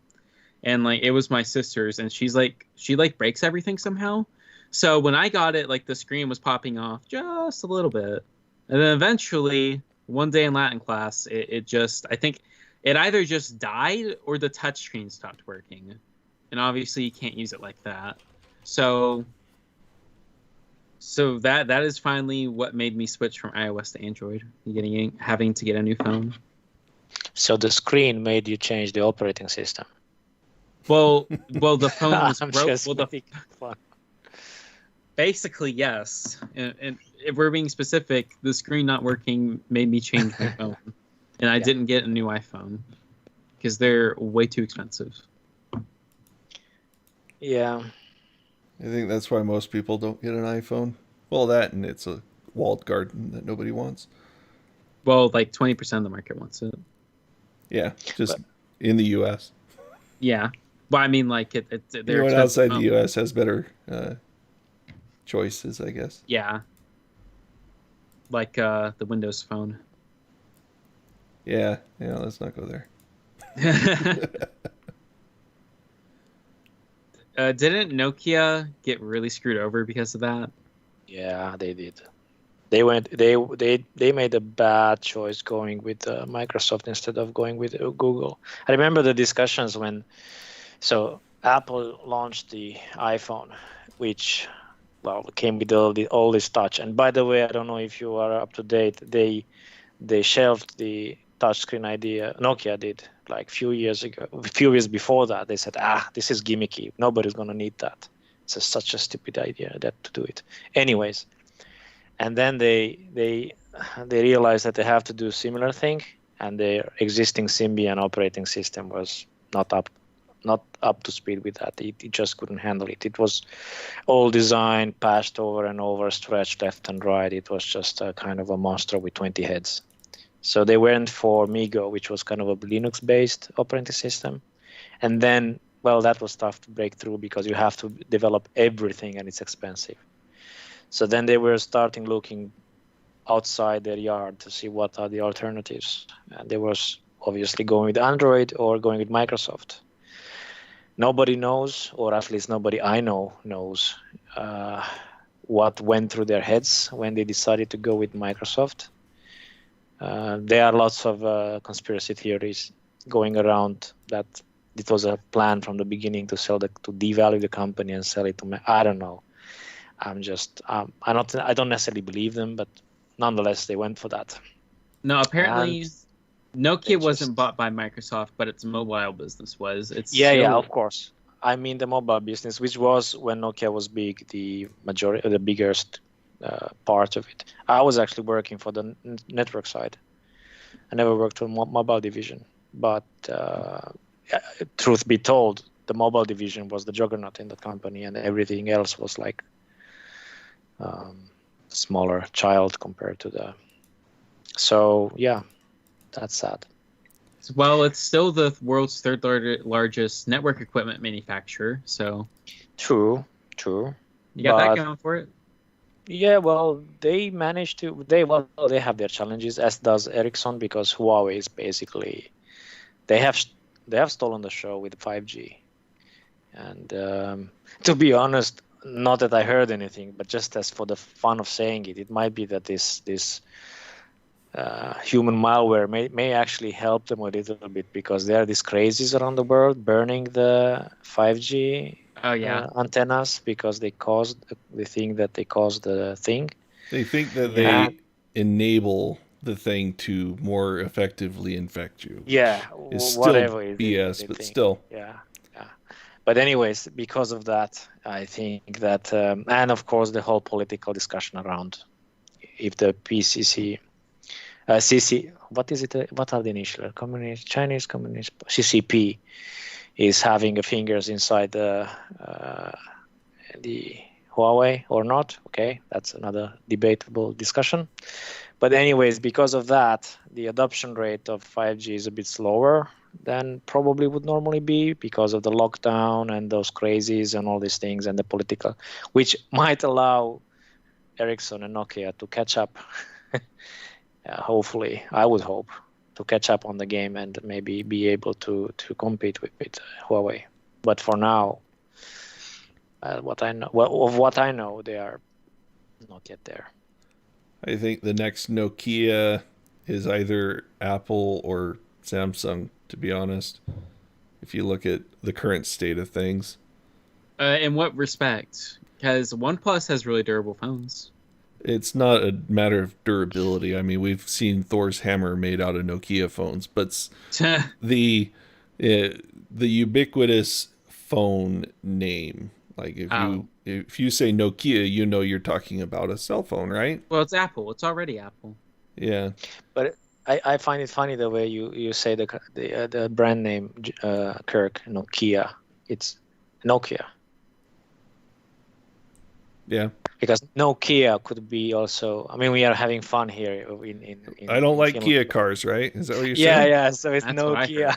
and like it was my sister's, and she breaks everything somehow. So when I got it, like the screen was popping off just a little bit, and then eventually one day in Latin class, it just I think. It either just died or the touchscreen stopped working. And obviously you can't use it like that. So that is finally what made me switch from iOS to Android, having to get a new phone. So the screen made you change the operating system. Well, the phone was broke. Basically, yes. And if we're being specific, the screen not working made me change my phone. And I didn't get a new iPhone because they're way too expensive. Yeah. I think that's why most people don't get an iPhone. Well, that and it's a walled garden that nobody wants. Well, like 20% of the market wants it. Yeah, in the U.S. Yeah. Well, I mean, like, everyone outside the U.S. has better choices, I guess. Yeah. Like the Windows Phone. Yeah, let's not go there. Didn't Nokia get really screwed over because of that? Yeah, they did. They made a bad choice going with Microsoft instead of going with Google. I remember the discussions when Apple launched the iPhone, which came with all this touch. And by the way, I don't know if you are up to date. They shelved the touchscreen idea. Nokia did like a few years before that. They said, this is gimmicky. Nobody's gonna need that. It's such a stupid idea to do it. Anyways, and then they realized that they have to do a similar thing, and their existing Symbian operating system was not up to speed with that. It just couldn't handle it. It was all designed, passed over and over, stretched left and right. It was just a kind of a monster with 20 heads. So they went for MeeGo, which was kind of a Linux-based operating system. And then well, that was tough to break through because you have to develop everything and it's expensive. So then they were starting looking outside their yard to see what are the alternatives. And they was obviously going with Android or going with Microsoft. Nobody knows, or at least nobody I know knows, what went through their heads when they decided to go with Microsoft. There are lots of conspiracy theories going around that it was a plan from the beginning to devalue the company and sell it to. I don't know. I don't necessarily believe them, but nonetheless, they went for that. No, apparently Nokia wasn't bought by Microsoft, but its mobile business was. Yeah, of course. I mean the mobile business, which was when Nokia was big, the biggest part of it. I was actually working for the network side. I never worked on mobile division, but truth be told, the mobile division was the juggernaut in that company, and everything else was like smaller child compared to the. So yeah, that's sad. Well, it's still the world's third largest network equipment manufacturer, so. True. You got that going for it. Yeah, well, they managed to. They have their challenges, as does Ericsson, because Huawei is basically they have stolen the show with 5G, and to be honest, not that I heard anything, but just as for the fun of saying it, it might be that this human malware may actually help them a little bit, because there are these crazies around the world burning the 5G antennas because they think that they caused the thing. They think that they enable the thing to more effectively infect you. Yeah, it's still whatever BS, but still. Yeah. But anyways, because of that, I think that, and of course the whole political discussion around if the CC, what is it? What are the initials? Chinese Communist, CCP, is having fingers inside the Huawei or not. Okay, that's another debatable discussion. But anyways, because of that, the adoption rate of 5G is a bit slower than probably would normally be because of the lockdown and those crazies and all these things and the political, which might allow Ericsson and Nokia to catch up. Hopefully, I would hope to catch up on the game and maybe be able to compete with Huawei. But for now, what I know, they are not yet there. I think the next Nokia is either Apple or Samsung, to be honest, if you look at the current state of things. In what respect? Because OnePlus has really durable phones. It's not a matter of durability. I mean, we've seen Thor's hammer made out of Nokia phones, but the ubiquitous phone name, like if you say Nokia, you know you're talking about a cell phone, right? Well, it's Apple. It's already Apple. Yeah. But I find it funny the way you say the brand name, Kirk, Nokia. It's Nokia. Yeah. Because Nokia could be also. I mean, we are having fun here. I don't like Kia cars, right? Is that what you're saying? Yeah. So it's That's Nokia.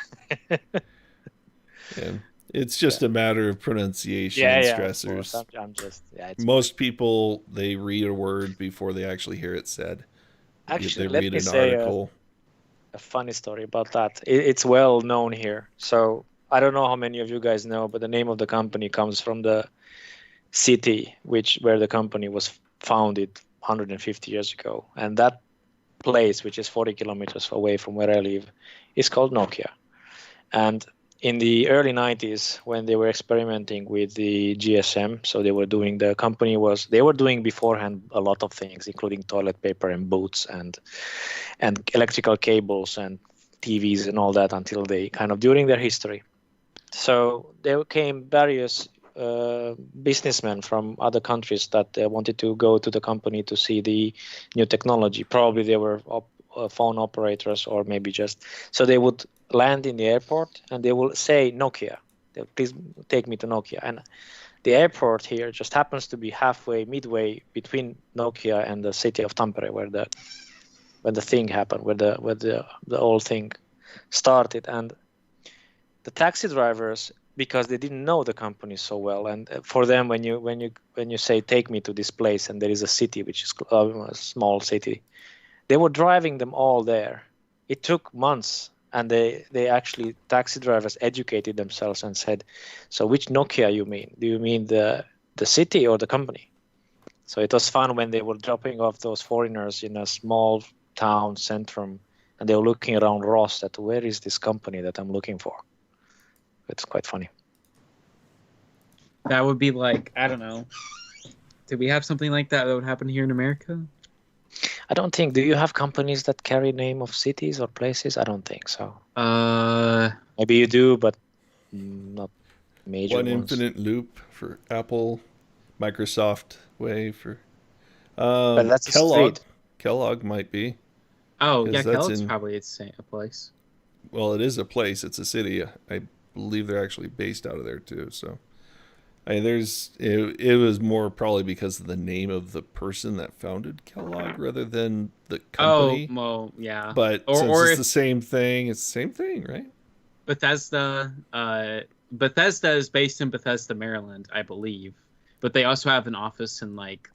Yeah. It's just a matter of pronunciation and stressors. I'm just. Most people, they read a word before they actually hear it said. Actually, they read an article. A funny story about that. It's well known here. So I don't know how many of you guys know, but the name of the company comes from the city where the company was founded 150 years ago, and that place, which is 40 kilometers away from where I live, is called Nokia. And in the early 90s, when they were experimenting with the GSM, so they were doing beforehand a lot of things, including toilet paper and boots and electrical cables and TVs and all that, until they kind of during their history. So there came various businessmen from other countries that wanted to go to the company to see the new technology. Probably they were phone operators, or maybe just so they would land in the airport and they will say Nokia. Please take me to Nokia. And the airport here just happens to be midway between Nokia and the city of Tampere, where the thing happened, where the whole thing started. And the taxi drivers because they didn't know the company so well. And for them, when you say take me to this place, and there is a city which is a small city, they were driving them all there. It took months, and they actually, taxi drivers educated themselves and said, so which Nokia you mean? Do you mean the city or the company? So it was fun when they were dropping off those foreigners in a small town centrum, and they were looking around Ross at where is this company that I'm looking for. It's quite funny. That would be like, I don't know. Did we have something like that would happen here in America? I don't think. Do you have companies that carry name of cities or places? I don't think so. Maybe you do, but not major One ones. Infinite Loop for Apple, Microsoft Way for But that's a Kellogg. street. Kellogg might be. Oh, 'Cause yeah, that's Kellogg's in- probably a place. Well, it is a place. It's a city. I believe they're actually based out of there too. So, it was more probably because of the name of the person that founded Kellogg rather than the company. Oh, well, yeah. But Or- since or it's if- the same thing, it's the same thing, right? Bethesda is based in Bethesda, Maryland, I believe. But they also have an office in like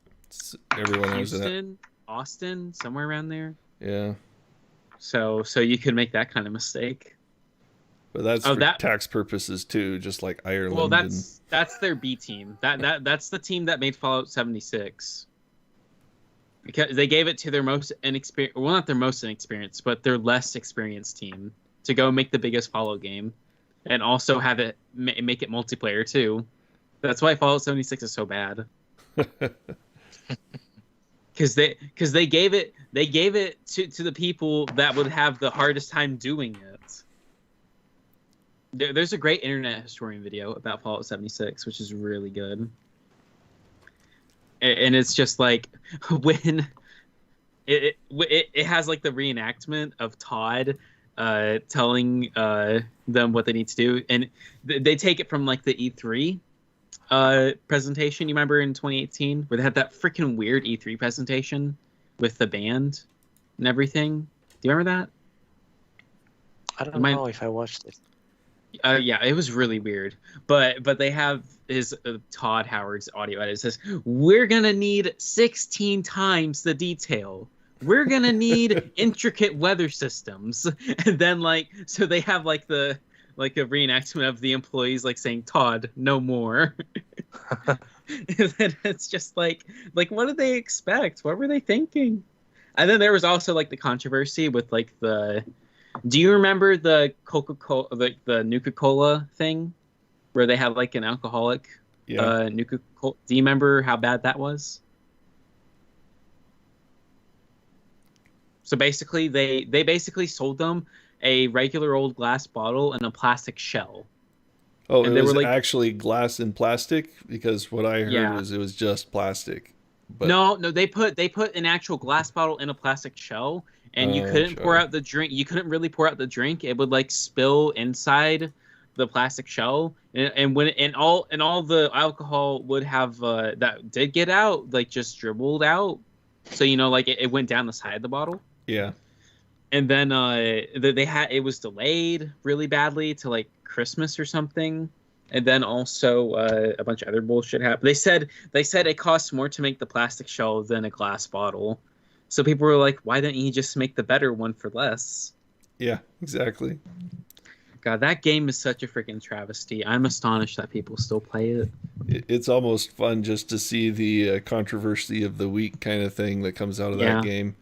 Everyone knows that. Houston, Austin, somewhere around there. Yeah, So you could make that kind of mistake. but that's Oh, for that- tax purposes too, just like Ireland. Well, that's their B team. That's the team that made Fallout 76. Because they gave it to their most inexperienced, well, not their most inexperienced, but their less experienced team to go make the biggest Fallout game, and also have it make it multiplayer too. That's why Fallout 76 is so bad. Because they gave it to the people that would have the hardest time doing it. There's a great internet historian video about Fallout 76, which is really good. And it's just like when it has like the reenactment of Todd telling them what they need to do, and they take it from like the E3 presentation. You remember in 2018 where they had that freaking weird E3 presentation with the band and everything? Do you remember that? I don't know if I watched it. Yeah, it was really weird. But they have his Todd Howard's audio edit. It says, we're going to need 16 times the detail. We're going to need intricate weather systems. And then so they have a reenactment of the employees saying, Todd, no more. And then it's just like what did they expect? What were they thinking? And then there was also the controversy with do you remember the Coca-Cola, the Nuka-Cola thing, where they have an alcoholic Nuka-Cola? Do you remember how bad that was? So basically, they basically sold them a regular old glass bottle and a plastic shell. Oh, and it was actually glass and plastic? Because what I heard was it was just plastic. But... No, they put an actual glass bottle in a plastic shell. And you couldn't pour out the drink. You couldn't really pour out the drink. It would spill inside the plastic shell, and all the alcohol would have that did get out, just dribbled out. So it went down the side of the bottle. Yeah. And then it was delayed really badly to Christmas or something. And then also a bunch of other bullshit happened. They said it costs more to make the plastic shell than a glass bottle. So people were like, why don't you just make the better one for less? Yeah, exactly. God, that game is such a freaking travesty. I'm astonished that people still play it. It's almost fun just to see the controversy of the week kind of thing that comes out of that game.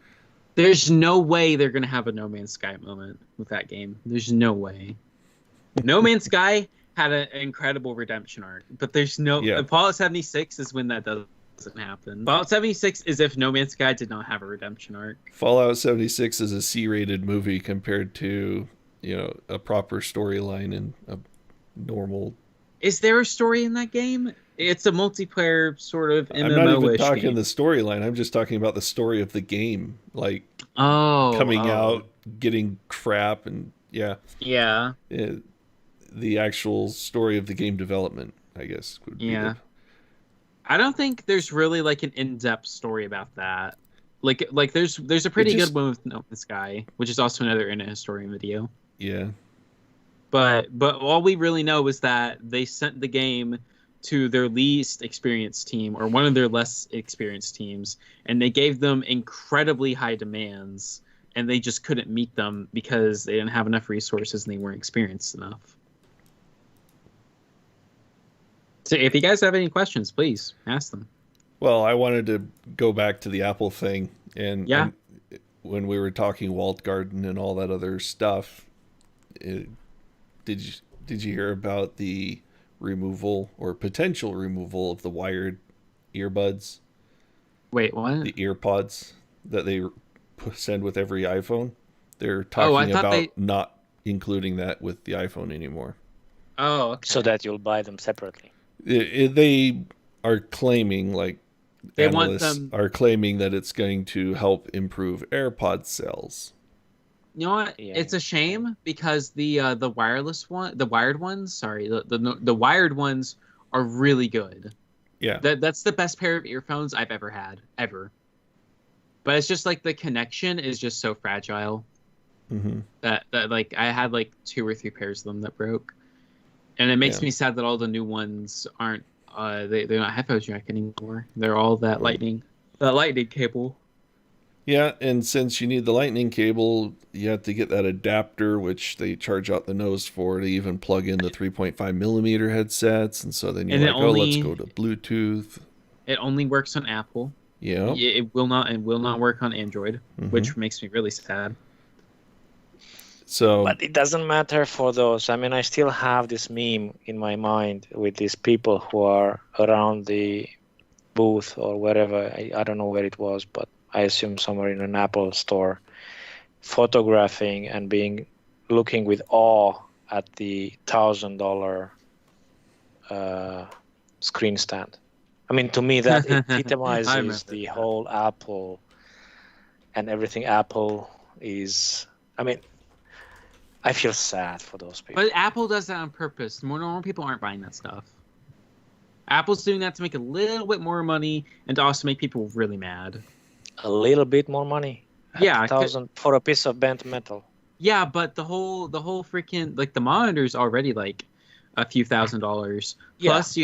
There's no way they're going to have a No Man's Sky moment with that game. There's no way. No Man's Sky had an incredible redemption arc, but there's no... Fallout 76 is when that doesn't happen. Fallout 76 is if No Man's Sky did not have a redemption arc. Fallout 76 is a C-rated movie compared to, a proper storyline and a normal... Is there a story in that game? It's a multiplayer sort of MMO-ish I'm not even talking game. the storyline. I'm just talking about the story of the game. Coming out, getting crap, and the actual story of the game development, I guess, would be I don't think there's really an in-depth story about that. There's a pretty good one with No Man's Sky, which is also another Internet Historian video. Yeah. But all we really know is that they sent the game to their least experienced team, or one of their less experienced teams, and they gave them incredibly high demands, and they just couldn't meet them because they didn't have enough resources and they weren't experienced enough. So if you guys have any questions, please ask them. Well, I wanted to go back to the Apple thing, and Yeah. when we were talking walled garden and all that other stuff, did you hear about the removal or potential removal of the wired earbuds? Wait, what? The earpods that they send with every iPhone. They're talking about not including that with the iPhone anymore. Oh, okay. So that you'll buy them separately. They are claiming, like, They analysts are claiming that it's going to help improve AirPod sales. You know what? Yeah. It's a shame because the wireless one, the wired ones, the wired ones are really good. Yeah. That's the best pair of earphones I've ever had, ever. But it's just like the connection is just so fragile. Mm-hmm. That like I had like 2 or 3 pairs of them that broke. And it makes me sad that all the new ones aren't they're not headphone jack anymore. They're all that lightning cable. Yeah, and since you need the lightning cable, you have to get that adapter, which they charge out the nose for, to even plug in the 3.5 millimeter headsets. And so then you're like, let's go to Bluetooth. It only works on Apple. Yeah. It will not work on Android, which makes me really sad. So, but it doesn't matter for those. I mean, I still have this meme in my mind with these people who are around the booth or wherever. I don't know where it was, but I assume somewhere in an Apple store, photographing and looking with awe at the $1,000 screen stand. I mean, to me, that epitomizes the whole Apple and everything Apple is. I mean, I feel sad for those people. But Apple does that on purpose. More normal people aren't buying that stuff. Apple's doing that to make a little bit more money and to also make people really mad. A little bit more money? Yeah. $1,000 for a piece of bent metal. Yeah, but the whole freaking, like, the monitor's already like a few $1,000s. Plus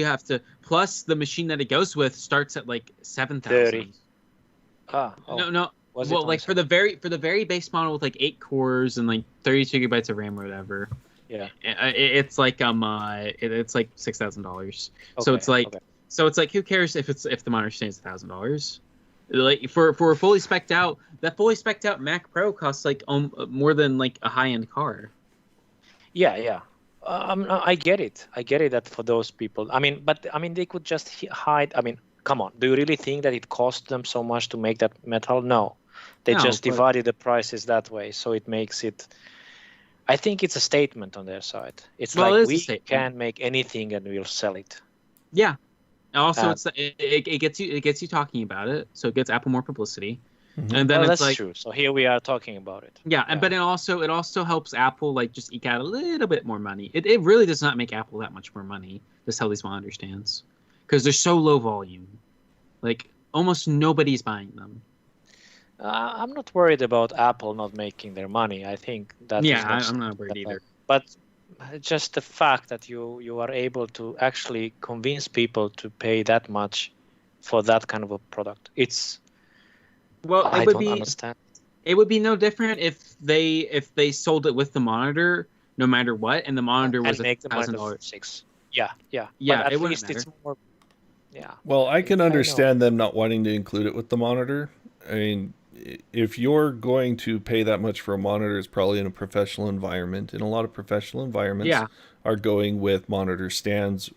plus the machine that it goes with starts at like $7,000. No. Well, like for the very base model with like 8 cores and like 32 gigabytes of RAM or whatever. Yeah. It's like it's like $6,000. So it's like who cares if the monitor stays $1,000? Like for a fully spec'd out, that fully spec'd out Mac Pro costs like more than like a high end car. Yeah. I get it. I get it that for those people. I mean, they could just hide. I mean, come on. Do you really think that it cost them so much to make that metal? No. They just divided the prices that way, so it makes it. I think it's a statement on their side. It's like we can make anything and we'll sell it. Yeah. Also, it gets you talking about it, so it gets Apple more publicity, and then that's true. So here we are talking about it. Yeah, but it also helps Apple like just eke out a little bit more money. It really does not make Apple that much more money to sell these monitor stands because they're so low volume, like almost nobody's buying them. I'm not worried about Apple not making their money. I think that. Yeah, I'm not worried either. But just the fact that you are able to actually convince people to pay that much for that kind of a product, I don't understand. It would be no different if they sold it with the monitor, no matter what, and the monitor was $1,000. Yeah. But at least it's more. Yeah. Well, I can understand them not wanting to include it with the monitor. I mean, if you're going to pay that much for a monitor, it's probably in a professional environment. And a lot of professional environments are going with monitor stands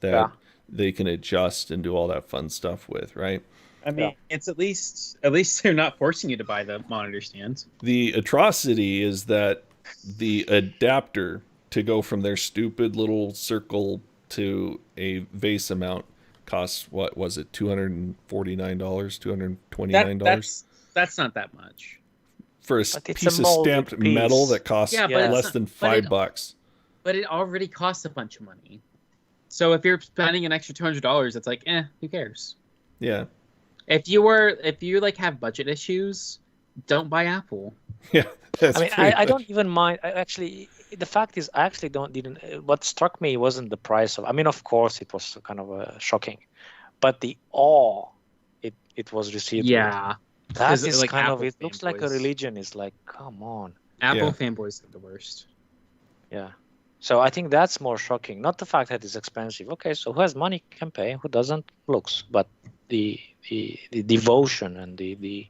that they can adjust and do all that fun stuff with, right? I mean, it's at least they're not forcing you to buy the monitor stands. The atrocity is that the adapter to go from their stupid little circle to a vase amount costs, what was it, $249, $229? That's not that much. For a piece of stamped metal that costs less than $5. But it already costs a bunch of money. So if you're spending an extra $200, it's like, who cares? Yeah. If you like have budget issues, don't buy Apple. Yeah. I mean, I don't even mind. Actually, the fact is, I actually didn't. What struck me wasn't the price of. I mean, of course, it was kind of shocking, but the awe it was received with. Yeah, That 'cause, is like, kind of. Apple It looks like a fanboys. religion. Is like, come on. Apple Yeah. fanboys are the worst. Yeah. So I think that's more shocking. Not the fact that it's expensive. Okay, so who has money can pay. Who doesn't looks. But the devotion and the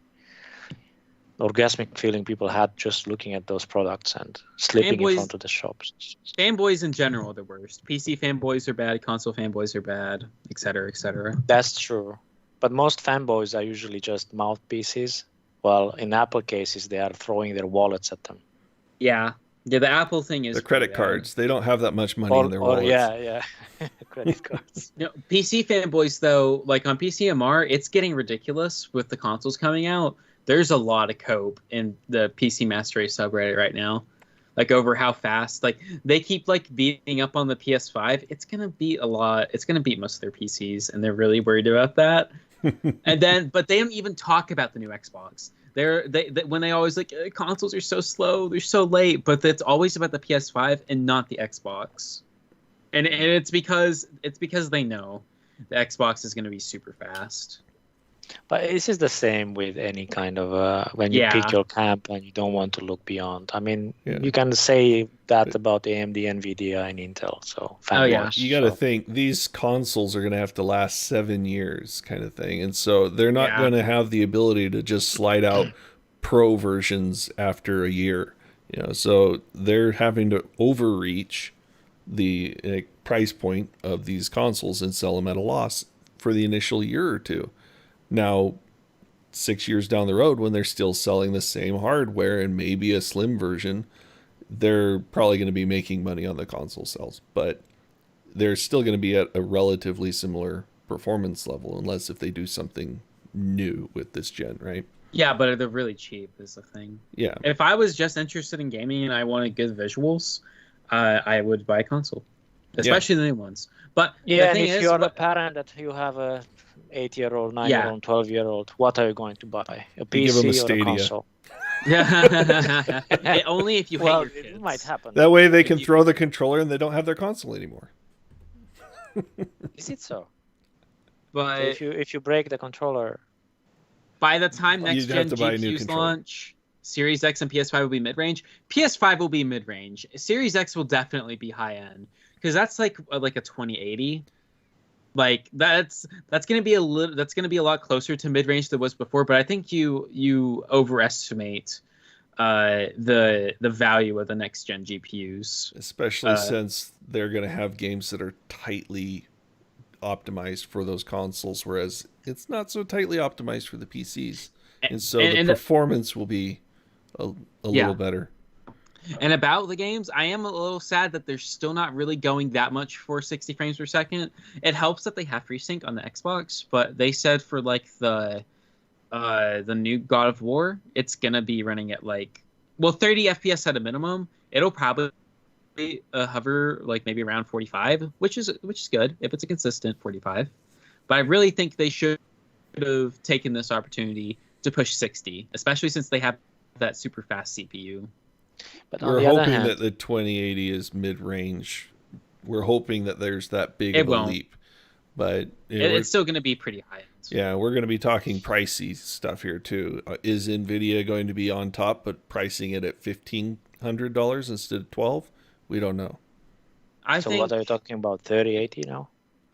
orgasmic feeling people had just looking at those products and slipping in Fanboys- front of the shops. Fanboys in general are the worst. PC fanboys are bad. Console fanboys are bad, etc., etc. That's true. But most fanboys are usually just mouthpieces. While in Apple cases, they are throwing their wallets at them. Yeah, the Apple thing is The credit pretty bad. cards, they don't have that much money in their wallets. Yeah, credit cards. No, PC fanboys though, like on PCMR, it's getting ridiculous with the consoles coming out. There's a lot of cope in the PC Master Race subreddit right now, like over how fast, like they keep like beating up on the PS5. It's gonna beat a lot. It's gonna beat most of their PCs, and they're really worried about that. But they don't even talk about the new Xbox. They when they always like consoles are so slow, they're so late, but it's always about the PS5 and not the Xbox. And it's because they know the Xbox is going to be super fast. But this is the same with any kind of when you pick your camp and you don't want to look beyond. I mean, you can say that about AMD, Nvidia, and Intel. So you got to think these consoles are going to have to last 7 years, kind of thing, and so they're not going to have the ability to just slide out pro versions after a year. So they're having to overreach the price point of these consoles and sell them at a loss for the initial year or two. Now, 6 years down the road, when they're still selling the same hardware and maybe a slim version, they're probably going to be making money on the console sales. But they're still going to be at a relatively similar performance level, unless if they do something new with this gen, right? Yeah, but they're really cheap is the thing. Yeah. If I was just interested in gaming and I wanted good visuals, I would buy a console, especially the new ones. But yeah, the thing and if is, you're a parent that you have a 8-year-old, 9-year-old, 12-year-old, what are you going to buy? A PC or a console? Yeah. Only if you hate your kids. It might happen. That way they can throw the controller and they don't have their console anymore. Is it so? But so if you break the controller, by the time next gen GPUs launch, Series X and PS5 will be mid-range. PS5 will be mid-range. Series X will definitely be high-end because that's like a 2080. Like that's gonna be a lot closer to mid-range than it was before. But I think you overestimate the value of the next gen GPUs, especially since they're gonna have games that are tightly optimized for those consoles, whereas it's not so tightly optimized for the PCs, and so the performance will be a little better. And about the games, I am a little sad that they're still not really going that much for 60 frames per second. It helps that they have FreeSync on the Xbox, but they said for like the new God of War, it's gonna be running at 30 FPS at a minimum. It'll probably hover like maybe around 45, which is good if it's a consistent 45. But I really think they should have taken this opportunity to push 60, especially since they have that super fast CPU. But we're hoping that the 2080 is mid-range. We're hoping that there's that big of a leap, but it's still going to be pretty high. Yeah, we're going to be talking pricey stuff here too. Is Nvidia going to be on top, but pricing it at $1,500 instead of $1,200? We don't know. So what are you talking about? 3080 now?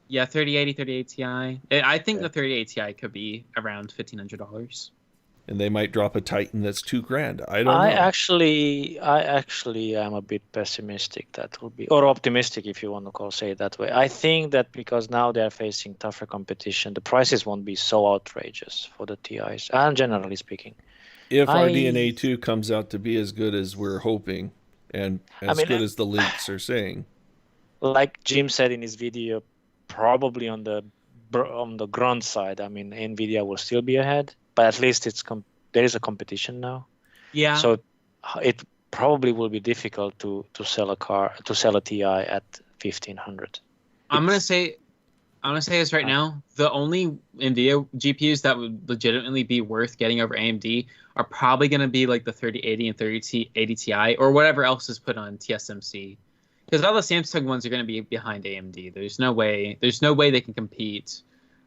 Yeah, 3080, 3080 Ti. I think the 3080 Ti could be around $1,500. And they might drop a Titan that's $2,000. I don't know. I actually am a bit pessimistic that will be, or optimistic if you want to say it that way. I think that because now they're facing tougher competition, the prices won't be so outrageous for the TIs, and generally speaking. If RDNA 2 comes out to be as good as we're hoping, and good as the leaks are saying. Like Jim said in his video, probably on the grunt side, I mean, NVIDIA will still be ahead. But at least there is a competition now. Yeah. So it probably will be difficult to sell a TI at $1,500. I'm gonna say I'm gonna say this right now. The only NVIDIA GPUs that would legitimately be worth getting over AMD are probably gonna be like the 3080 and 3080 Ti or whatever else is put on TSMC. Because all the Samsung ones are gonna be behind AMD. There's no way. There's no way they can compete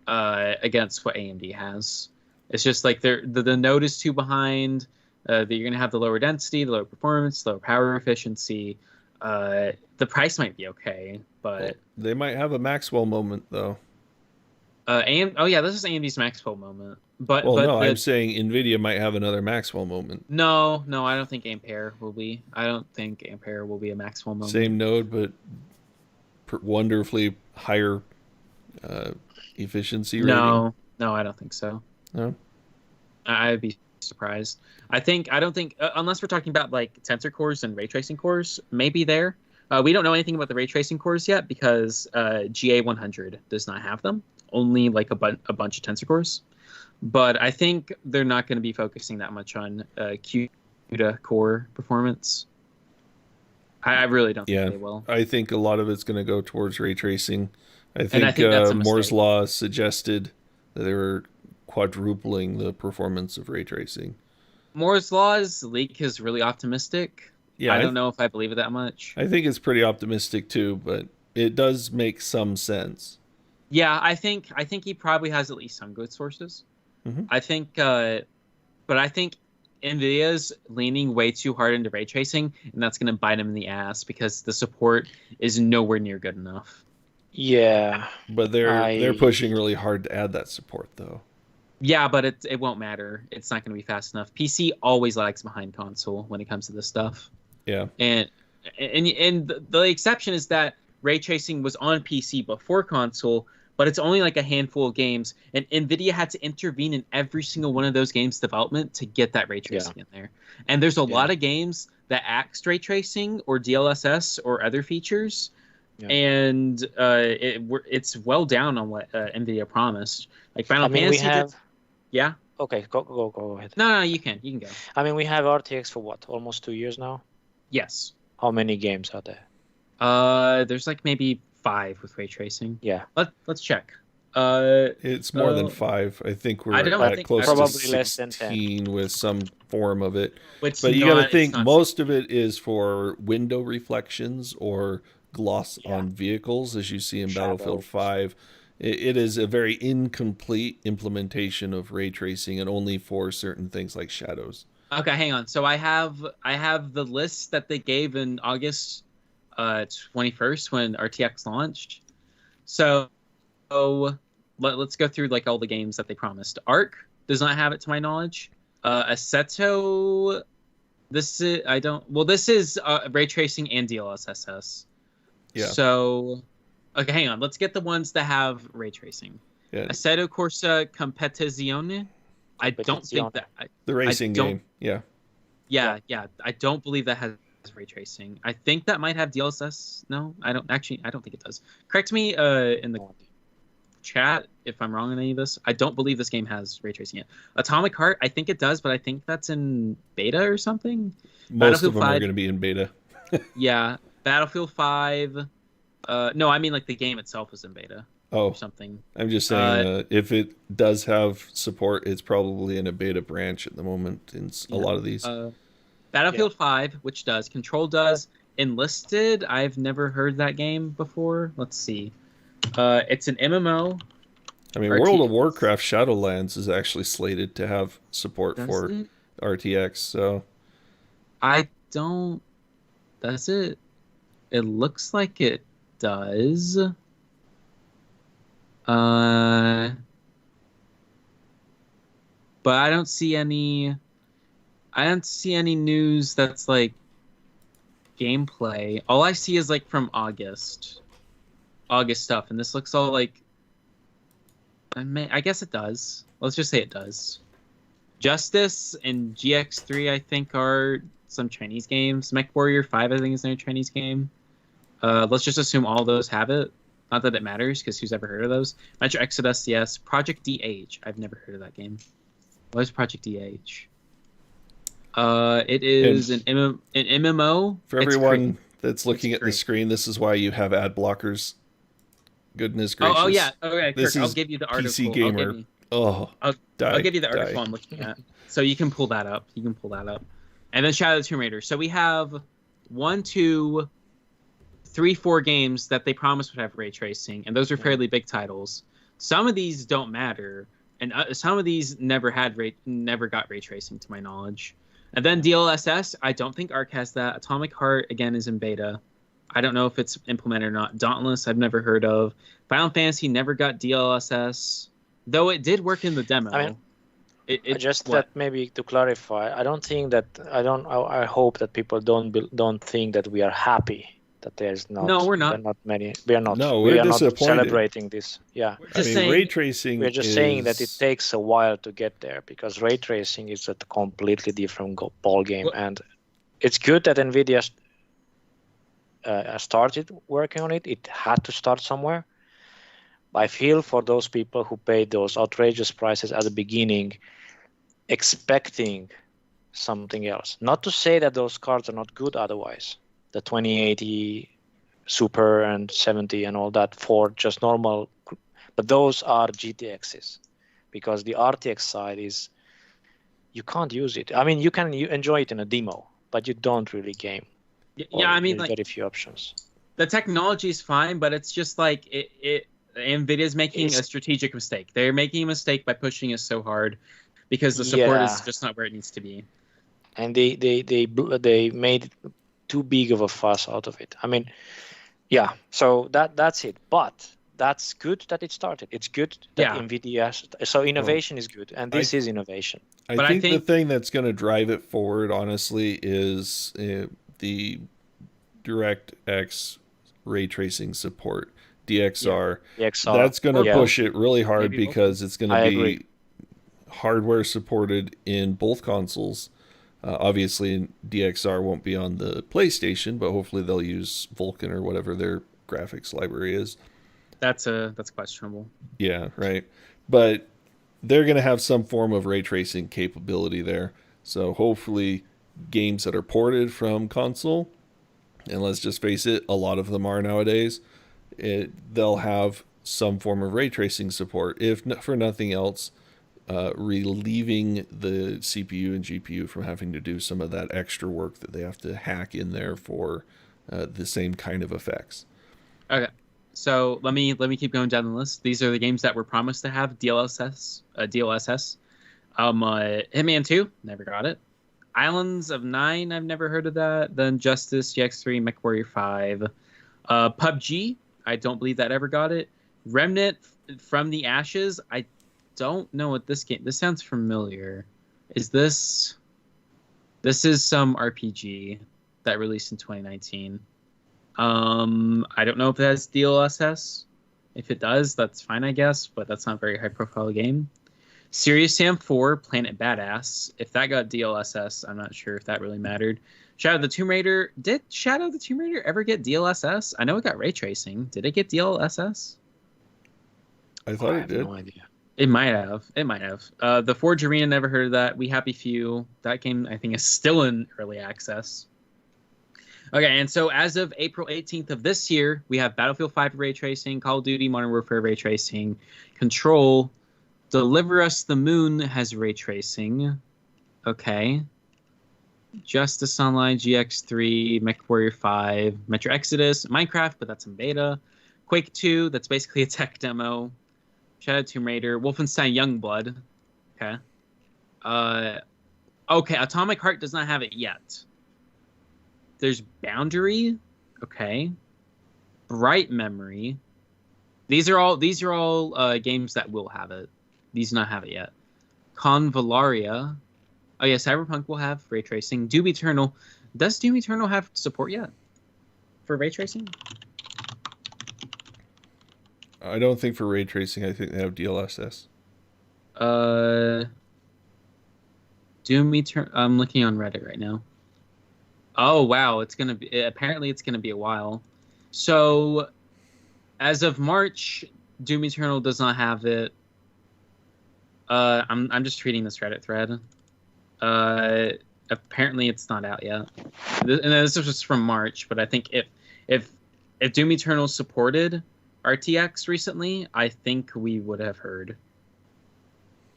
against what AMD has. It's just like the node is too behind. That you're gonna have the lower density, the lower performance, lower power efficiency. The price might be okay, but Well, they might have a Maxwell moment though. oh yeah, this is AMD's Maxwell moment. But Well, no, the, I'm saying Nvidia might have another Maxwell moment. no, I don't think Ampere will be. I don't think Ampere will be a Maxwell moment. Same node, but wonderfully higher efficiency rating. No, I don't think so. No, I'd be surprised. I don't think unless we're talking about like tensor cores and ray tracing cores, maybe there. We don't know anything about the ray tracing cores yet because GA100 does not have them. Only like a bunch of tensor cores. But I think they're not going to be focusing that much on CUDA core performance. I really don't think they will. I think a lot of it's going to go towards ray tracing. I think that's a Moore's mistake. Law suggested that they were quadrupling the performance of ray tracing. Moore's Law's leak is really optimistic. Yeah, I don't know if I believe it that much. I think it's pretty optimistic too, but it does make some sense. Yeah, I think he probably has at least some good sources. Mm-hmm. I think, but I think NVIDIA's leaning way too hard into ray tracing, and that's going to bite them in the ass because the support is nowhere near good enough. Yeah, but they're pushing really hard to add that support though. Yeah, but it won't matter. It's not going to be fast enough. PC always lags behind console when it comes to this stuff. Yeah, and the exception is that ray tracing was on PC before console, but it's only like a handful of games, and NVIDIA had to intervene in every single one of those games' development to get that ray tracing in there. And there's a lot of games that axed ray tracing or DLSS or other features, and it's well down on what NVIDIA promised. Like Final Fantasy. Yeah. Okay, go ahead. No, you can go. I mean, we have RTX for what? Almost 2 years now? Yes. How many games are there? There's like maybe 5 with ray tracing. Yeah. Let's check. It's more than 5. I think we're at close to 16 with some form of it. But you got to think most of it is for window reflections or gloss on vehicles, as you see in Battlefield 5. It is a very incomplete implementation of ray tracing and only for certain things like shadows. Okay, hang on. So I have the list that they gave in August 21st when RTX launched. So let's go through like all the games that they promised. Arc does not have it to my knowledge. Assetto, this is ray tracing and DLSS. Yeah. So okay, hang on. Let's get the ones that have ray tracing. Yeah. Assetto Corsa Competizione. I don't think that the racing game. Yeah. I don't believe that has ray tracing. I think that might have DLSS. No, I don't think it does. Correct me in the chat if I'm wrong on any of this. I don't believe this game has ray tracing yet. Atomic Heart, I think it does, but I think that's in beta or something. Most of them are going to be in beta. Yeah, Battlefield 5. No, I mean like the game itself is in beta. Or something. I'm just saying if it does have support, it's probably in a beta branch at the moment in a lot of these. Battlefield 5, which does. Control does. Enlisted, I've never heard that game before. Let's see. It's an MMO. I mean, World of Warcraft Shadowlands is actually slated to have support for RTX, so... Does it? It looks like it does. But I don't see any news that's like gameplay. All I see is like from August stuff, and this looks all like I guess it does. Let's just say it does. Justice and GX3 I think are some Chinese games. Mech Warrior 5 I think is another Chinese game. Let's just assume all those have it. Not that it matters, because who's ever heard of those? Metro Exodus, yes. Project DH. I've never heard of that game. What is Project DH? It is an MMO. For everyone that's looking at the screen, this is why you have ad blockers. Goodness gracious. Oh yeah. Okay, This Kirk, I'll is give you the article. PC Gamer. I'll give you the article I'm looking at, so you can pull that up. And then Shadow of the Tomb Raider. So we have 1, 2, 3, 4 games that they promised would have ray tracing, and those are fairly big titles. Some of these don't matter, and some of these never got ray tracing, to my knowledge. And then DLSS, I don't think Arc has that. Atomic Heart, again, is in beta. I don't know if it's implemented or not. Dauntless, I've never heard of. Final Fantasy never got DLSS, though it did work in the demo. I mean, that maybe to clarify, I hope that people don't think that we are happy that there's not. No, we're not. We are not. No, we're disappointed. not celebrating this. Yeah. Ray tracing. We're just saying that it takes a while to get there, because ray tracing is a completely different ball game, and it's good that NVIDIA started working on it. It had to start somewhere. I feel for those people who paid those outrageous prices at the beginning, expecting something else. Not to say that those cards are not good otherwise. The 2080 Super and 70 and all that for just normal, but those are GTXs, because the RTX side is, you can't use it. I mean, you enjoy it in a demo, but you don't really game. Yeah, I mean, like, very few options. The technology is fine, but it's just like NVIDIA's making a strategic mistake. They're making a mistake by pushing us so hard, because the support is just not where it needs to be. And they made too big of a fuss out of it. I mean, yeah. So that's it. But that's good that it started. It's good that NVIDIA. So innovation is good, and this is innovation. I think the thing that's going to drive it forward, honestly, is the DirectX ray tracing support. DXR. That's going to push it really hard, because it's going to be hardware supported in both consoles. Obviously, DXR won't be on the PlayStation, but hopefully they'll use Vulkan or whatever their graphics library is. That's questionable. Yeah, right. But they're going to have some form of ray tracing capability there. So hopefully games that are ported from console, and let's just face it, a lot of them are nowadays, they'll have some form of ray tracing support, if for nothing else, relieving the CPU and GPU from having to do some of that extra work that they have to hack in there for the same kind of effects. Okay, so let me keep going down the list. These are the games that were promised to have DLSS. Hitman 2, never got it. Islands of 9, I've never heard of that. Then Justice, GX3, MechWarrior 5. PUBG, I don't believe that ever got it. Remnant from the Ashes, I don't know what this game. This sounds familiar. This is some RPG that released in 2019. I don't know if it has DLSS. If it does, that's fine, I guess, but that's not a very high profile game. Serious Sam 4, Planet Badass. If that got DLSS, I'm not sure if that really mattered. Shadow of the Tomb Raider. Did Shadow of the Tomb Raider ever get DLSS? I know it got ray tracing. Did it get DLSS? I thought it did. No idea. It might have. The Forge Arena, never heard of that. We Happy Few. That game, I think, is still in early access. Okay, and so as of April 18th of this year, we have Battlefield 5 ray tracing, Call of Duty Modern Warfare ray tracing, Control, Deliver Us the Moon has ray tracing. Okay. Justice Online, GX3, MechWarrior 5, Metro Exodus, Minecraft, but that's in beta. Quake 2, that's basically a tech demo. Shadow Tomb Raider, Wolfenstein Youngblood. Okay. Okay, Atomic Heart does not have it yet. There's Boundary. Okay. Bright Memory. These are all games that will have it. These do not have it yet. Convalaria. Oh yeah, Cyberpunk will have ray tracing. Doom Eternal. Does Doom Eternal have support yet for ray tracing? I don't think for ray tracing. I think they have DLSS. Doom Eternal. I'm looking on Reddit right now. Oh wow, apparently it's gonna be a while. So, as of March, Doom Eternal does not have it. I'm just reading this Reddit thread. Apparently it's not out yet. And this was from March, but I think if Doom Eternal is supported, RTX recently, I think we would have heard.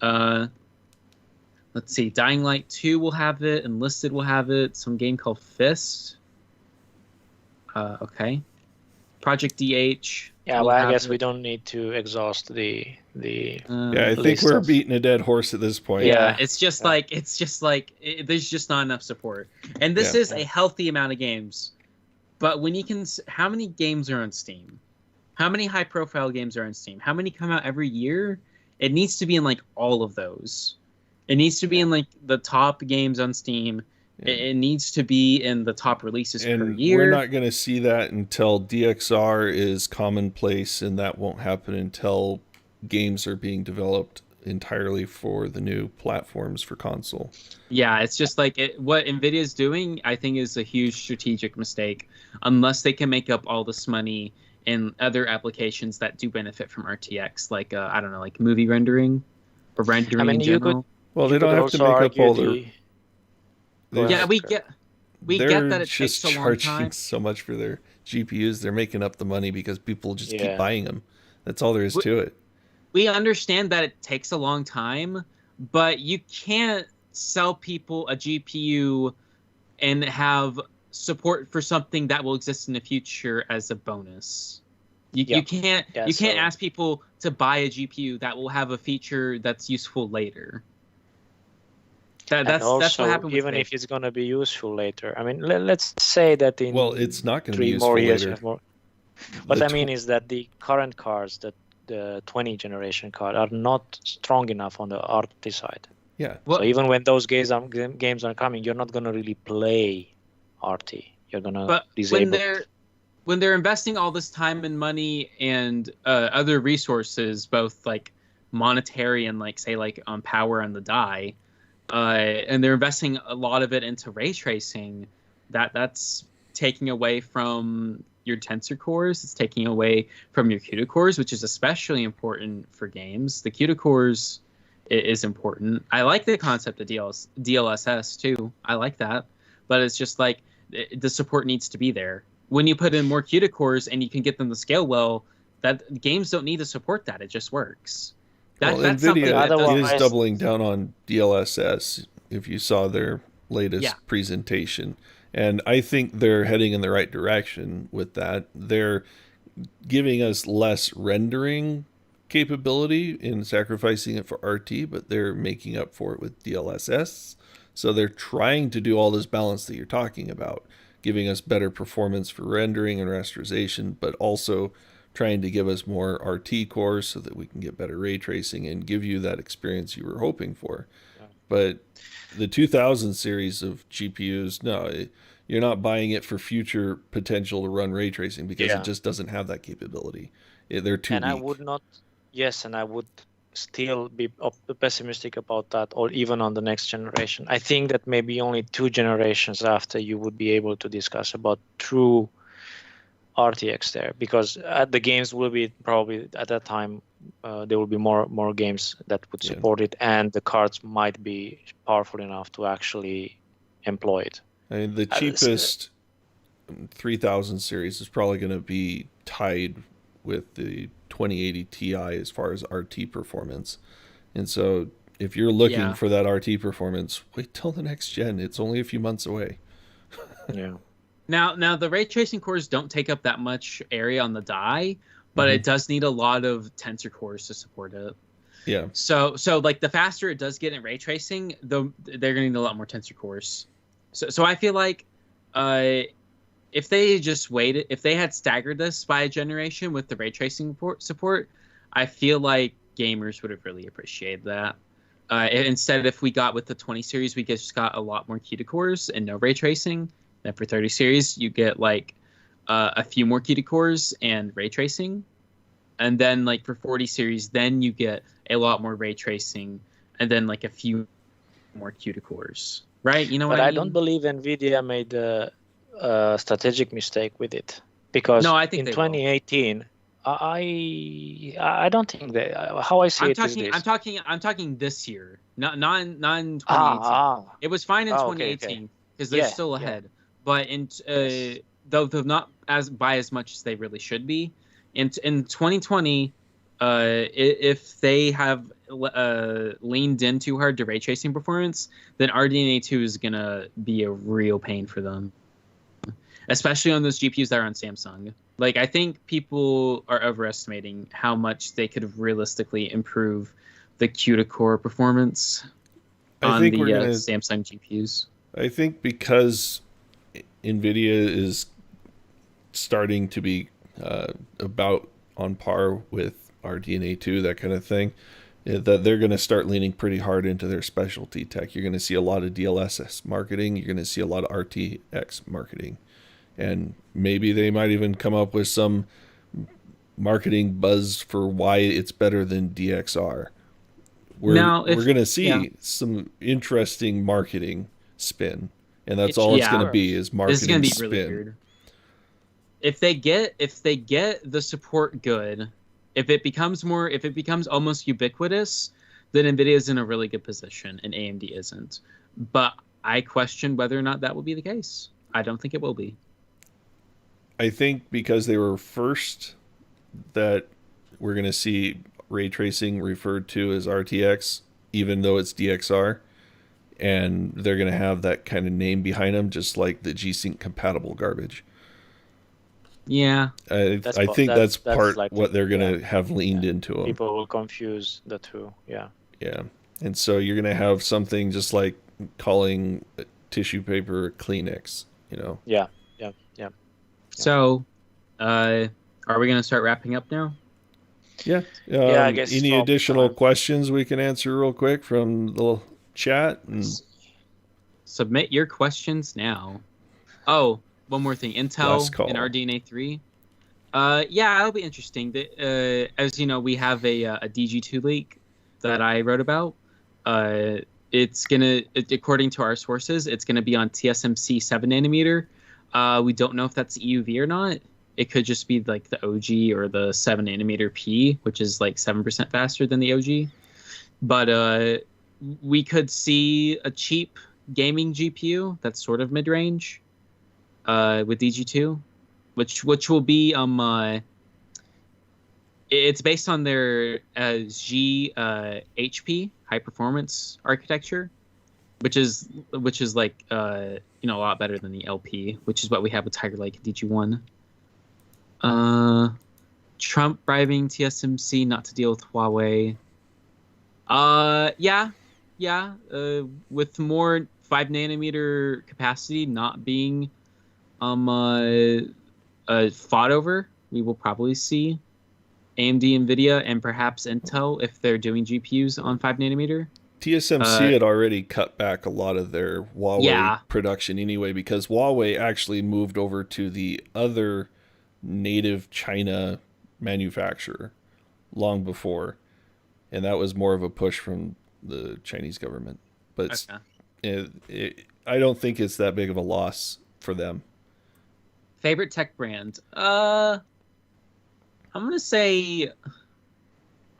Let's see. Dying Light 2 will have it. Enlisted will have it. Some game called Fist. Okay. Project DH. Yeah, well, I guess we don't need to exhaust the. Yeah, I think we're beating a dead horse at this point. Yeah, it's just like there's just not enough support, and this is a healthy amount of games. But when you can, how many games are on Steam? How many high-profile games are on Steam? How many come out every year? It needs to be in like all of those. It needs to be in like the top games on Steam. Yeah. It needs to be in the top releases per year. We're not going to see that until DXR is commonplace, and that won't happen until games are being developed entirely for the new platforms for console. Yeah, it's just like what NVIDIA's doing, I think, is a huge strategic mistake. Unless they can make up all this money in other applications that do benefit from RTX, like I don't know, like movie rendering or rendering in general. They don't have to make up all their. Yeah, we get that it takes a long time. They're charging so much for their GPUs. They're making up the money because people just keep buying them. That's all there is to it. We understand that it takes a long time, but you can't sell people a GPU and have support for something that will exist in the future as a bonus. You can't ask people to buy a GPU that will have a feature that's useful later. That's what happened. Even if it's going to be useful later, I mean, let's say that in it's not going to be useful later. What I mean is that the current cards, the 20 generation card, are not strong enough on the RT side. Yeah. So even when those games are coming, you're not going to really play RT. You're going to disable it. When they're investing all this time and money and other resources, both like monetary and like say like on power on the die, and they're investing a lot of it into ray tracing, that's taking away from your tensor cores. It's taking away from your CUDA cores, which is especially important for games. The CUDA cores is important. I like the concept of DLSS too. I like that, but it's just like the support needs to be there. When you put in more CUDA cores and you can get them to scale well, that games don't need to support that. It just works. That's NVIDIA is doubling down on DLSS. If you saw their latest presentation, and I think they're heading in the right direction with that. They're giving us less rendering capability in sacrificing it for RT, but they're making up for it with DLSS. So they're trying to do all this balance that you're talking about, giving us better performance for rendering and rasterization, but also trying to give us more RT cores so that we can get better ray tracing and give you that experience you were hoping for. Yeah. But the 2000 series of GPUs, no, you're not buying it for future potential to run ray tracing because it just doesn't have that capability. They're too weak. I would still be pessimistic about that, or even on the next generation. I think that maybe only 2 generations after you would be able to discuss about true RTX there, because the games will be probably at that time there will be more games that would support it, and the cards might be powerful enough to actually employ it. I mean, the cheapest 3000 series is probably going to be tied with the 2080 Ti as far as RT performance. And so if you're looking for that RT performance, wait till the next gen. It's only a few months away. Yeah. Now the ray tracing cores don't take up that much area on the die, but it does need a lot of tensor cores to support it. Yeah. So like the faster it does get in ray tracing, they're going to need a lot more tensor cores. So I feel like if they just waited, if they had staggered this by a generation with the ray tracing support, I feel like gamers would have really appreciated that. Instead, if we got with the 20 series, we just got a lot more CUDA cores and no ray tracing. Then for 30 series, you get like a few more CUDA cores and ray tracing. And then like for 40 series, then you get a lot more ray tracing and then like a few more CUDA cores. Right? You know what I mean? But I don't believe NVIDIA made a strategic mistake with it, because I think in 2018, I don't think that how I see it is this. I'm talking this year, not in 2018. It was fine in 2018 because they're still ahead, but in though not as much as they really should be. in 2020, if they have leaned in too hard to ray tracing performance, then RDNA 2 is gonna be a real pain for them, especially on those GPUs that are on Samsung. Like, I think people are overestimating how much they could realistically improve the Q-to-core performance on the Samsung GPUs. I think because NVIDIA is starting to be about on par with RDNA 2, that kind of thing, that they're going to start leaning pretty hard into their specialty tech. You're going to see a lot of DLSS marketing. You're going to see a lot of RTX marketing. And maybe they might even come up with some marketing buzz for why it's better than DXR. We're going to see some interesting marketing spin. And that's all it's going to be, is marketing spin. This is going to be really weird. If they get the support good, if it becomes almost ubiquitous, then NVIDIA is in a really good position and AMD isn't. But I question whether or not that will be the case. I don't think it will be. I think because they were first, that we're going to see ray tracing referred to as RTX, even though it's DXR. And they're going to have that kind of name behind them, just like the G-Sync compatible garbage. Yeah. I think that's part like what they're going to have leaned into them. People will confuse the two. Yeah. Yeah. And so you're going to have something just like calling tissue paper Kleenex, you know? Yeah. So, are we going to start wrapping up now? Yeah. I guess. Any additional questions we can answer real quick from the chat? Submit your questions now. Oh, one more thing. Intel and RDNA 3. Yeah, it'll be interesting. As you know, we have a DG2 leak that I wrote about. It's gonna, according to our sources, it's gonna be on TSMC 7 nanometer. We don't know if that's EUV or not. It could just be like the OG or the 7 nanometer P, which is like 7% faster than the OG. But we could see a cheap gaming GPU that's sort of mid-range with DG2, which will be it's based on their G HP high performance architecture, which is like a lot better than the LP, which is what we have with Tiger Lake and DG1. Trump bribing TSMC not to deal with Huawei. Yeah. With more 5 nanometer capacity not being fought over, we will probably see AMD, NVIDIA, and perhaps Intel if they're doing GPUs on 5 nanometer. TSMC had already cut back a lot of their Huawei production anyway, because Huawei actually moved over to the other native China manufacturer long before, and that was more of a push from the Chinese government. But I don't think it's that big of a loss for them. Favorite tech brand? I'm gonna say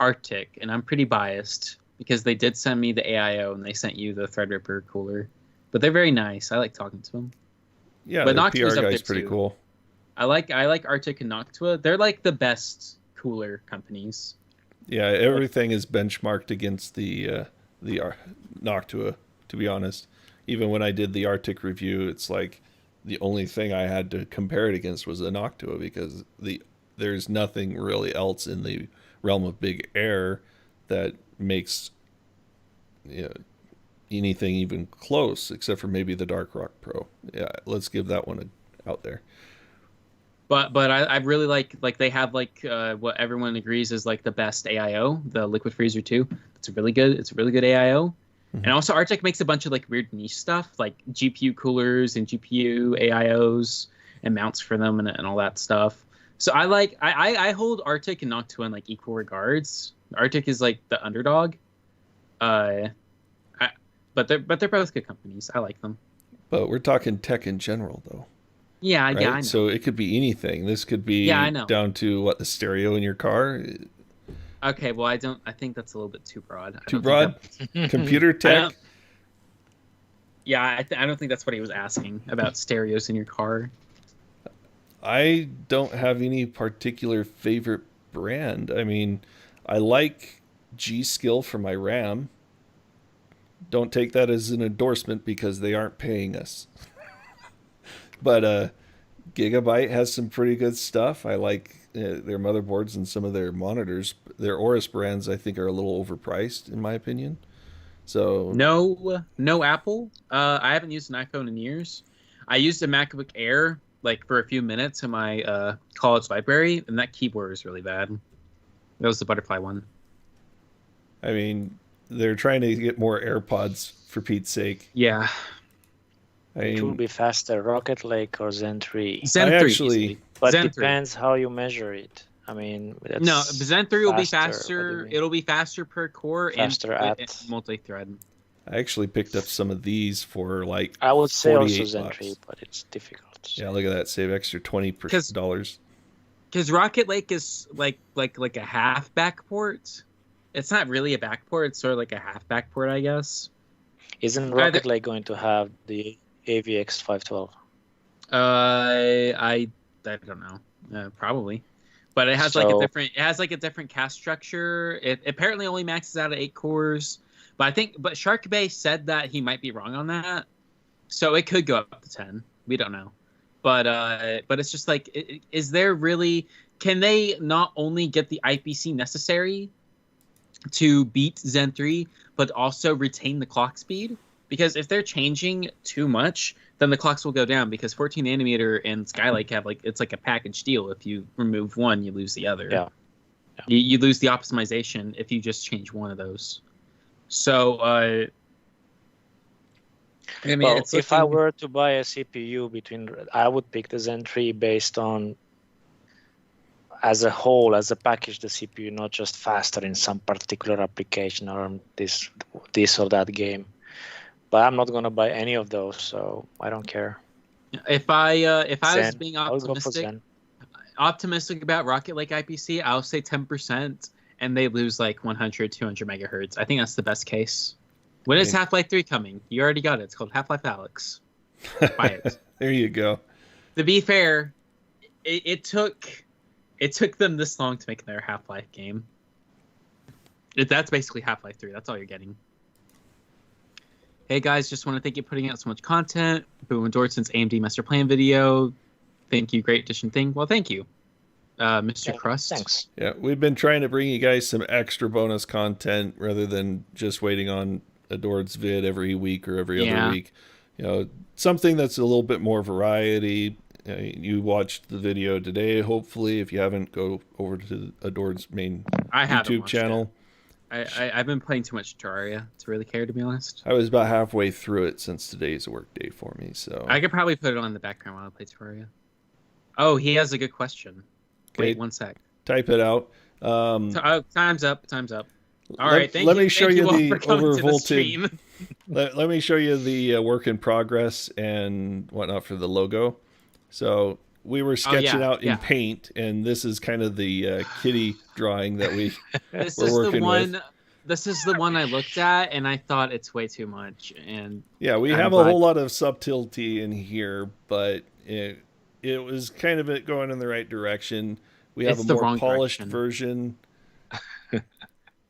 Arctic, and I'm pretty biased because they did send me the AIO and they sent you the Threadripper cooler. But they're very nice. I like talking to them. Yeah, but the PR guy's pretty cool. I like Arctic and Noctua. They're like the best cooler companies. Yeah, everything is benchmarked against the Noctua, to be honest. Even when I did the Arctic review, it's like the only thing I had to compare it against was the Noctua, because there's nothing really else in the realm of big air that makes anything even close, except for maybe the Dark Rock Pro. Yeah, let's give that one out there. But I really like they have what everyone agrees is like the best AIO, the Liquid Freezer 2. It's a really good AIO. Mm-hmm. And also Arctic makes a bunch of like weird niche stuff, like GPU coolers and GPU AIOs and mounts for them and all that stuff. So I hold Arctic and Noctua in like equal regards. Arctic is like the underdog. But they're both good companies. I like them. But we're talking tech in general though. Yeah, right? Yeah, I know. So it could be anything. This could be down to the stereo in your car. Okay, well, I think that's a little bit too broad. Too broad? Computer tech? I don't think that's what he was asking about, stereos in your car. I don't have any particular favorite brand. I mean, I like G-Skill for my RAM. Don't take that as an endorsement because they aren't paying us. But Gigabyte has some pretty good stuff. I like their motherboards and some of their monitors. Their Aorus brands, I think, are a little overpriced, in my opinion. So no Apple. I haven't used an iPhone in years. I used a MacBook Air like for a few minutes in my college library, and that keyboard was really bad. That was the butterfly one. I mean, they're trying to get more AirPods for Pete's sake. Yeah. It will be faster, Rocket Lake or Zen 3. Zen 3, easily. But Zen depends 3. How you measure it. I mean, no, Zen 3 will be faster. It'll be faster per core faster and multi-thread. I actually picked up some of these for like I would say also Zen bucks. 3, but it's difficult. Yeah, look at that. Save extra $20. Because Rocket Lake is like a half backport. It's not really a backport. It's sort of like a half backport, I guess. Isn't Rocket Lake going to have the AVX 512? I don't know. Probably, but it has like a different cast structure. It apparently only maxes out at 8 cores, but Shark Bay said that he might be wrong on that, so it could go up to 10. We don't know, but it's just like, is there really? Can they not only get the IPC necessary to beat Zen 3, but also retain the clock speed? Because if they're changing too much, then the clocks will go down, because 14 nanometer and Skylake have it's like a package deal. If you remove one, you lose the other. Yeah. You lose the optimization if you just change one of those. So, I mean, well, if I were to buy a CPU I would pick the Zen 3 based on, as a whole, as a package, the CPU, not just faster in some particular application or this or that game. But I'm not gonna buy any of those, so I don't care. If I was being optimistic about Rocket Lake IPC, I'll say 10%, and they lose like 100, 200 megahertz. I think that's the best case. When is Half-Life 3 coming? You already got it. It's called Half-Life Alyx. Buy it. There you go. To be fair, it took them this long to make their Half-Life game. That's basically Half-Life 3. That's all you're getting. Hey guys, just want to thank you for putting out so much content. Boom and Dortson's AMD Master Plan video. Thank you, great addition thing. Well, thank you, Mr. Crust. Thanks. Yeah, we've been trying to bring you guys some extra bonus content rather than just waiting on Adored's vid every week or every other week. You know, something that's a little bit more variety. You watched the video today, hopefully. If you haven't, go over to Adored's main YouTube channel. I've been playing too much Terraria to really care, to be honest. I was about halfway through it since today's a work day for me, so I could probably put it on in the background while I play Terraria. Oh, he has a good question. Okay. Wait 1 sec. Type it out. Time's up. All right, let me show you the overvolted. Let me show you the work in progress and whatnot for the logo. So we were sketching out in Paint, and this is kind of the kitty drawing that we were working with. This is the one I looked at, and I thought it's way too much. And yeah, we have a whole lot of subtlety in here, but it was kind of it going in the right direction. We have a more polished version.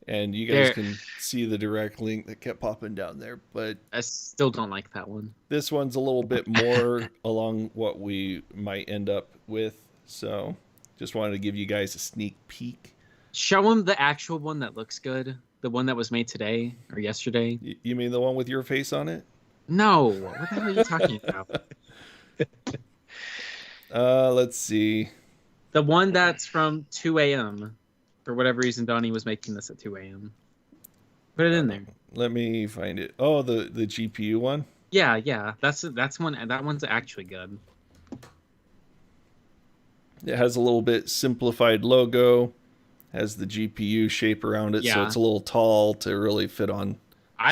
And you guys can see the direct link that kept popping down there, but I still don't like that one. This one's a little bit more along what we might end up with, so just wanted to give you guys a sneak peek. Show them the actual one that looks good, the one that was made today or yesterday. You mean the one with your face on it? No, what the hell are you talking about? Let's see. The one that's from 2 a.m. For whatever reason, Donnie was making this at 2 a.m. Put it in there. Let me find it. Oh, the GPU one? Yeah. That's one. That one's actually good. It has a little bit simplified logo. Has the GPU shape around it, so it's a little tall to really fit on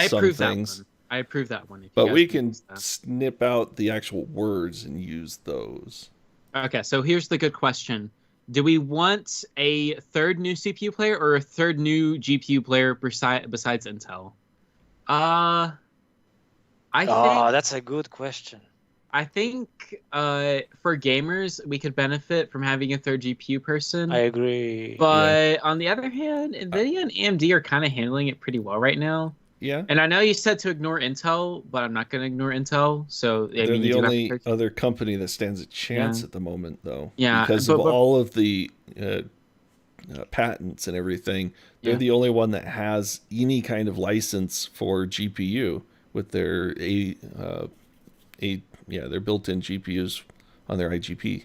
some things. I approve that one. But we can snip out the actual words and use those. Okay, so here's the good question. Do we want a third new CPU player or a third new GPU player besides Intel? I think that's a good question. I think for gamers, we could benefit from having a third GPU person. I agree. But on the other hand, NVIDIA and AMD are kind of handling it pretty well right now. Yeah. And I know you said to ignore Intel, but I'm not going to ignore Intel. So They're the only other company that stands a chance at the moment, though. Yeah. Because of all of the patents and everything, they're the only one that has any kind of license for GPU with their their built-in GPUs on their IGP.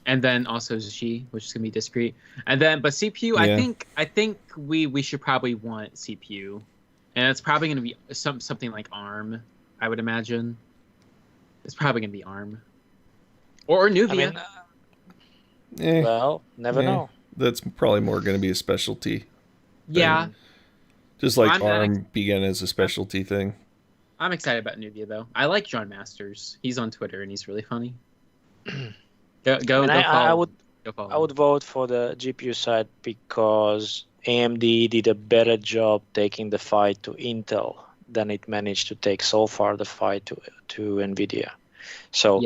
And then also Xi, which is gonna be discrete. And then, but CPU, I think we should probably want CPU, and it's probably gonna be something like ARM. I would imagine it's probably gonna be ARM or Nuvia. I mean, well, never know. That's probably more going to be a specialty. Yeah. Just like ARM began as a specialty thing. I'm excited about Nuvia, though. I like John Masters. He's on Twitter, and he's really funny. I would vote for the GPU side because AMD did a better job taking the fight to Intel than it managed to take so far the fight to NVIDIA. So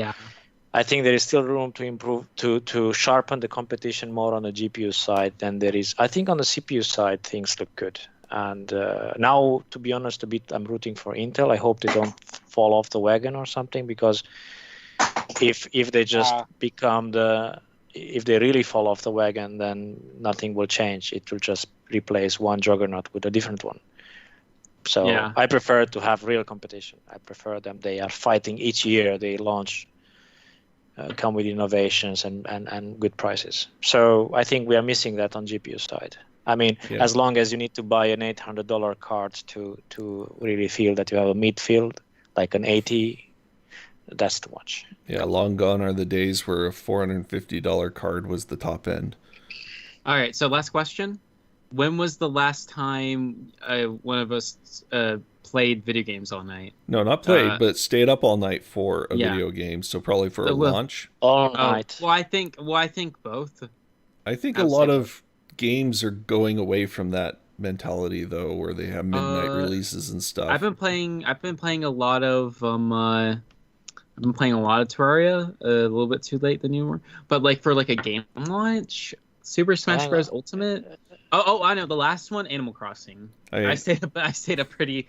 I think there is still room to improve, to sharpen the competition more on the GPU side than there is. I think on the CPU side, things look good. And now, to be honest, I'm rooting for Intel. I hope they don't fall off the wagon or something, because if they just if they really fall off the wagon, then nothing will change. It will just replace one juggernaut with a different one. So I prefer to have real competition. I prefer them. They are fighting each year. They launch, come with innovations and good prices. So I think we are missing that on GPU side. I mean, as long as you need to buy an $800 card to really feel that you have a midfield, like an 80, that's too much. Yeah, long gone are the days where a $450 card was the top end. All right, so last question. When was the last time one of us played video games all night? No, not played, but stayed up all night for a video game. So probably for a launch. All night. Well, I think both. I think a lot of games are going away from that mentality, though, where they have midnight releases and stuff. I've been playing a lot of Terraria, a little bit too late the new one. But like for like a game launch, Super Smash Bros. Ultimate. Oh, I know the last one, Animal Crossing. I stayed up pretty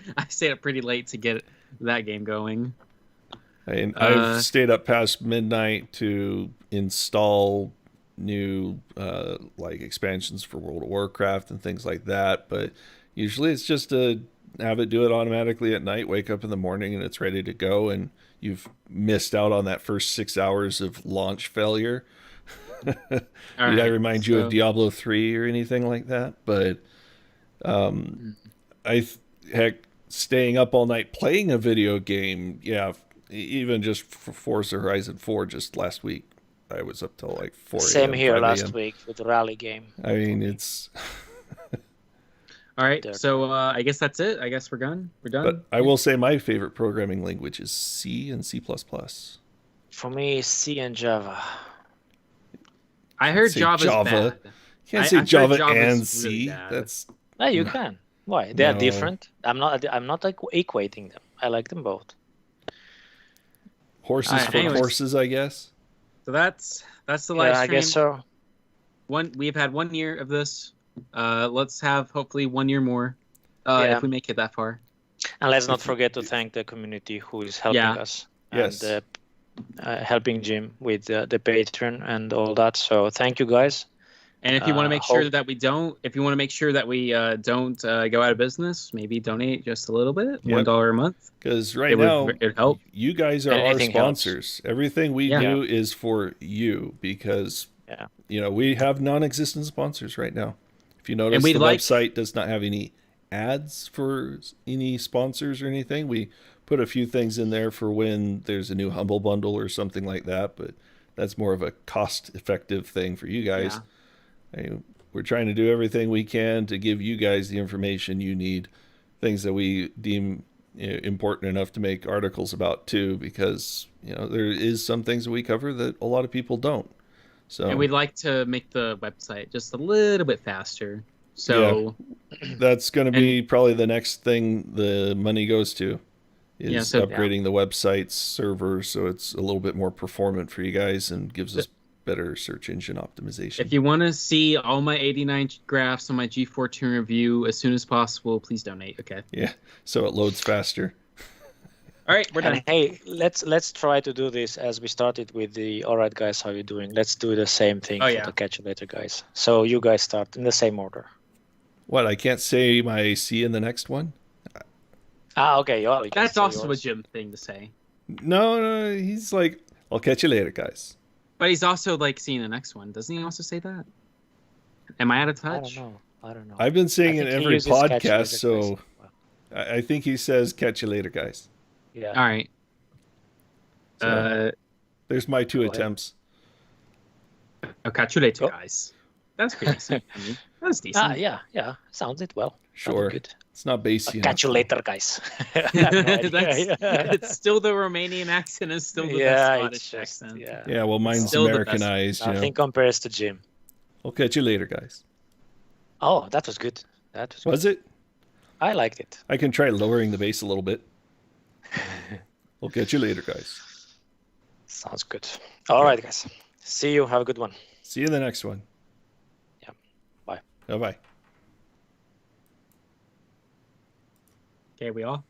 late to get that game going. I've stayed up past midnight to install new like expansions for World of Warcraft and things like that, but usually it's just to have it do it automatically at night, wake up in the morning and it's ready to go, and you've missed out on that first 6 hours of launch failure. Did I remind you of Diablo 3 or anything like that? But staying up all night playing a video game, even just for Forza Horizon 4 just last week, I was up till like 4 a.m. Same here last week with the rally game. I mean, it's... All right, so I guess that's it. I guess we're done. But I will say my favorite programming language is C and C++. For me, C and Java. I heard Java's bad. You can't say Java and C. Really no, you can. Why? They are different. I'm not like equating them. I like them both. Horses for horses, I guess. So that's the live stream. I guess so. We've had 1 year of this. Let's have hopefully 1 year more if we make it that far. And let's not forget to thank the community who is helping us. Yes. And helping Jim with the Patreon and all that. So thank you guys. And if you want to make sure that we don't, go out of business, maybe donate just a little bit, $1 a month. Because now, it'd help. You guys are our sponsors. Helps. Everything we do is for you, because we have non-existent sponsors right now. If you notice, the website does not have any ads for any sponsors or anything. We put a few things in there for when there's a new Humble Bundle or something like that, but that's more of a cost-effective thing for you guys. We're trying to do everything we can to give you guys the information you need, things that we deem important enough to make articles about too, because there is some things that we cover that a lot of people don't. So, and we'd like to make the website just a little bit faster. So that's going to be probably the next thing the money goes to, is upgrading the website's server so it's a little bit more performant for you guys and gives us better search engine optimization. If you want to see all my 89 graphs on my G4 Turing review as soon as possible, please donate. Okay. Yeah, so it loads faster. All right, we're done. Hey, let's try to do this as we started with the all right guys, how you doing? Let's do the same thing for the catch you later guys. So you guys start in the same order. What, I can't say my see in the next one? Okay. That's also a Jim thing to say. No, he's like, I'll catch you later, guys. But he's also like seeing the next one. Doesn't he also say that? Am I out of touch? I don't know. I've been saying in every podcast, so I think he says catch you later, guys. Yeah. All right. So, there's my 2 attempts. I'll catch you later, guys. That's pretty decent. That's decent. Yeah. Sounds it well. Sure. Good. It's not bassy. Catch you later, guys. It's still the Romanian accent is still the best Scottish accent. Yeah, well, mine's Americanized. Nothing compares to Jim. I'll catch you later, guys. Oh, that was good. Was it? I liked it. I can try lowering the bass a little bit. I'll catch you later, guys. Sounds good. All right, guys. See you. Have a good one. See you in the next one. Yeah. Bye. Bye-bye. Okay, we all?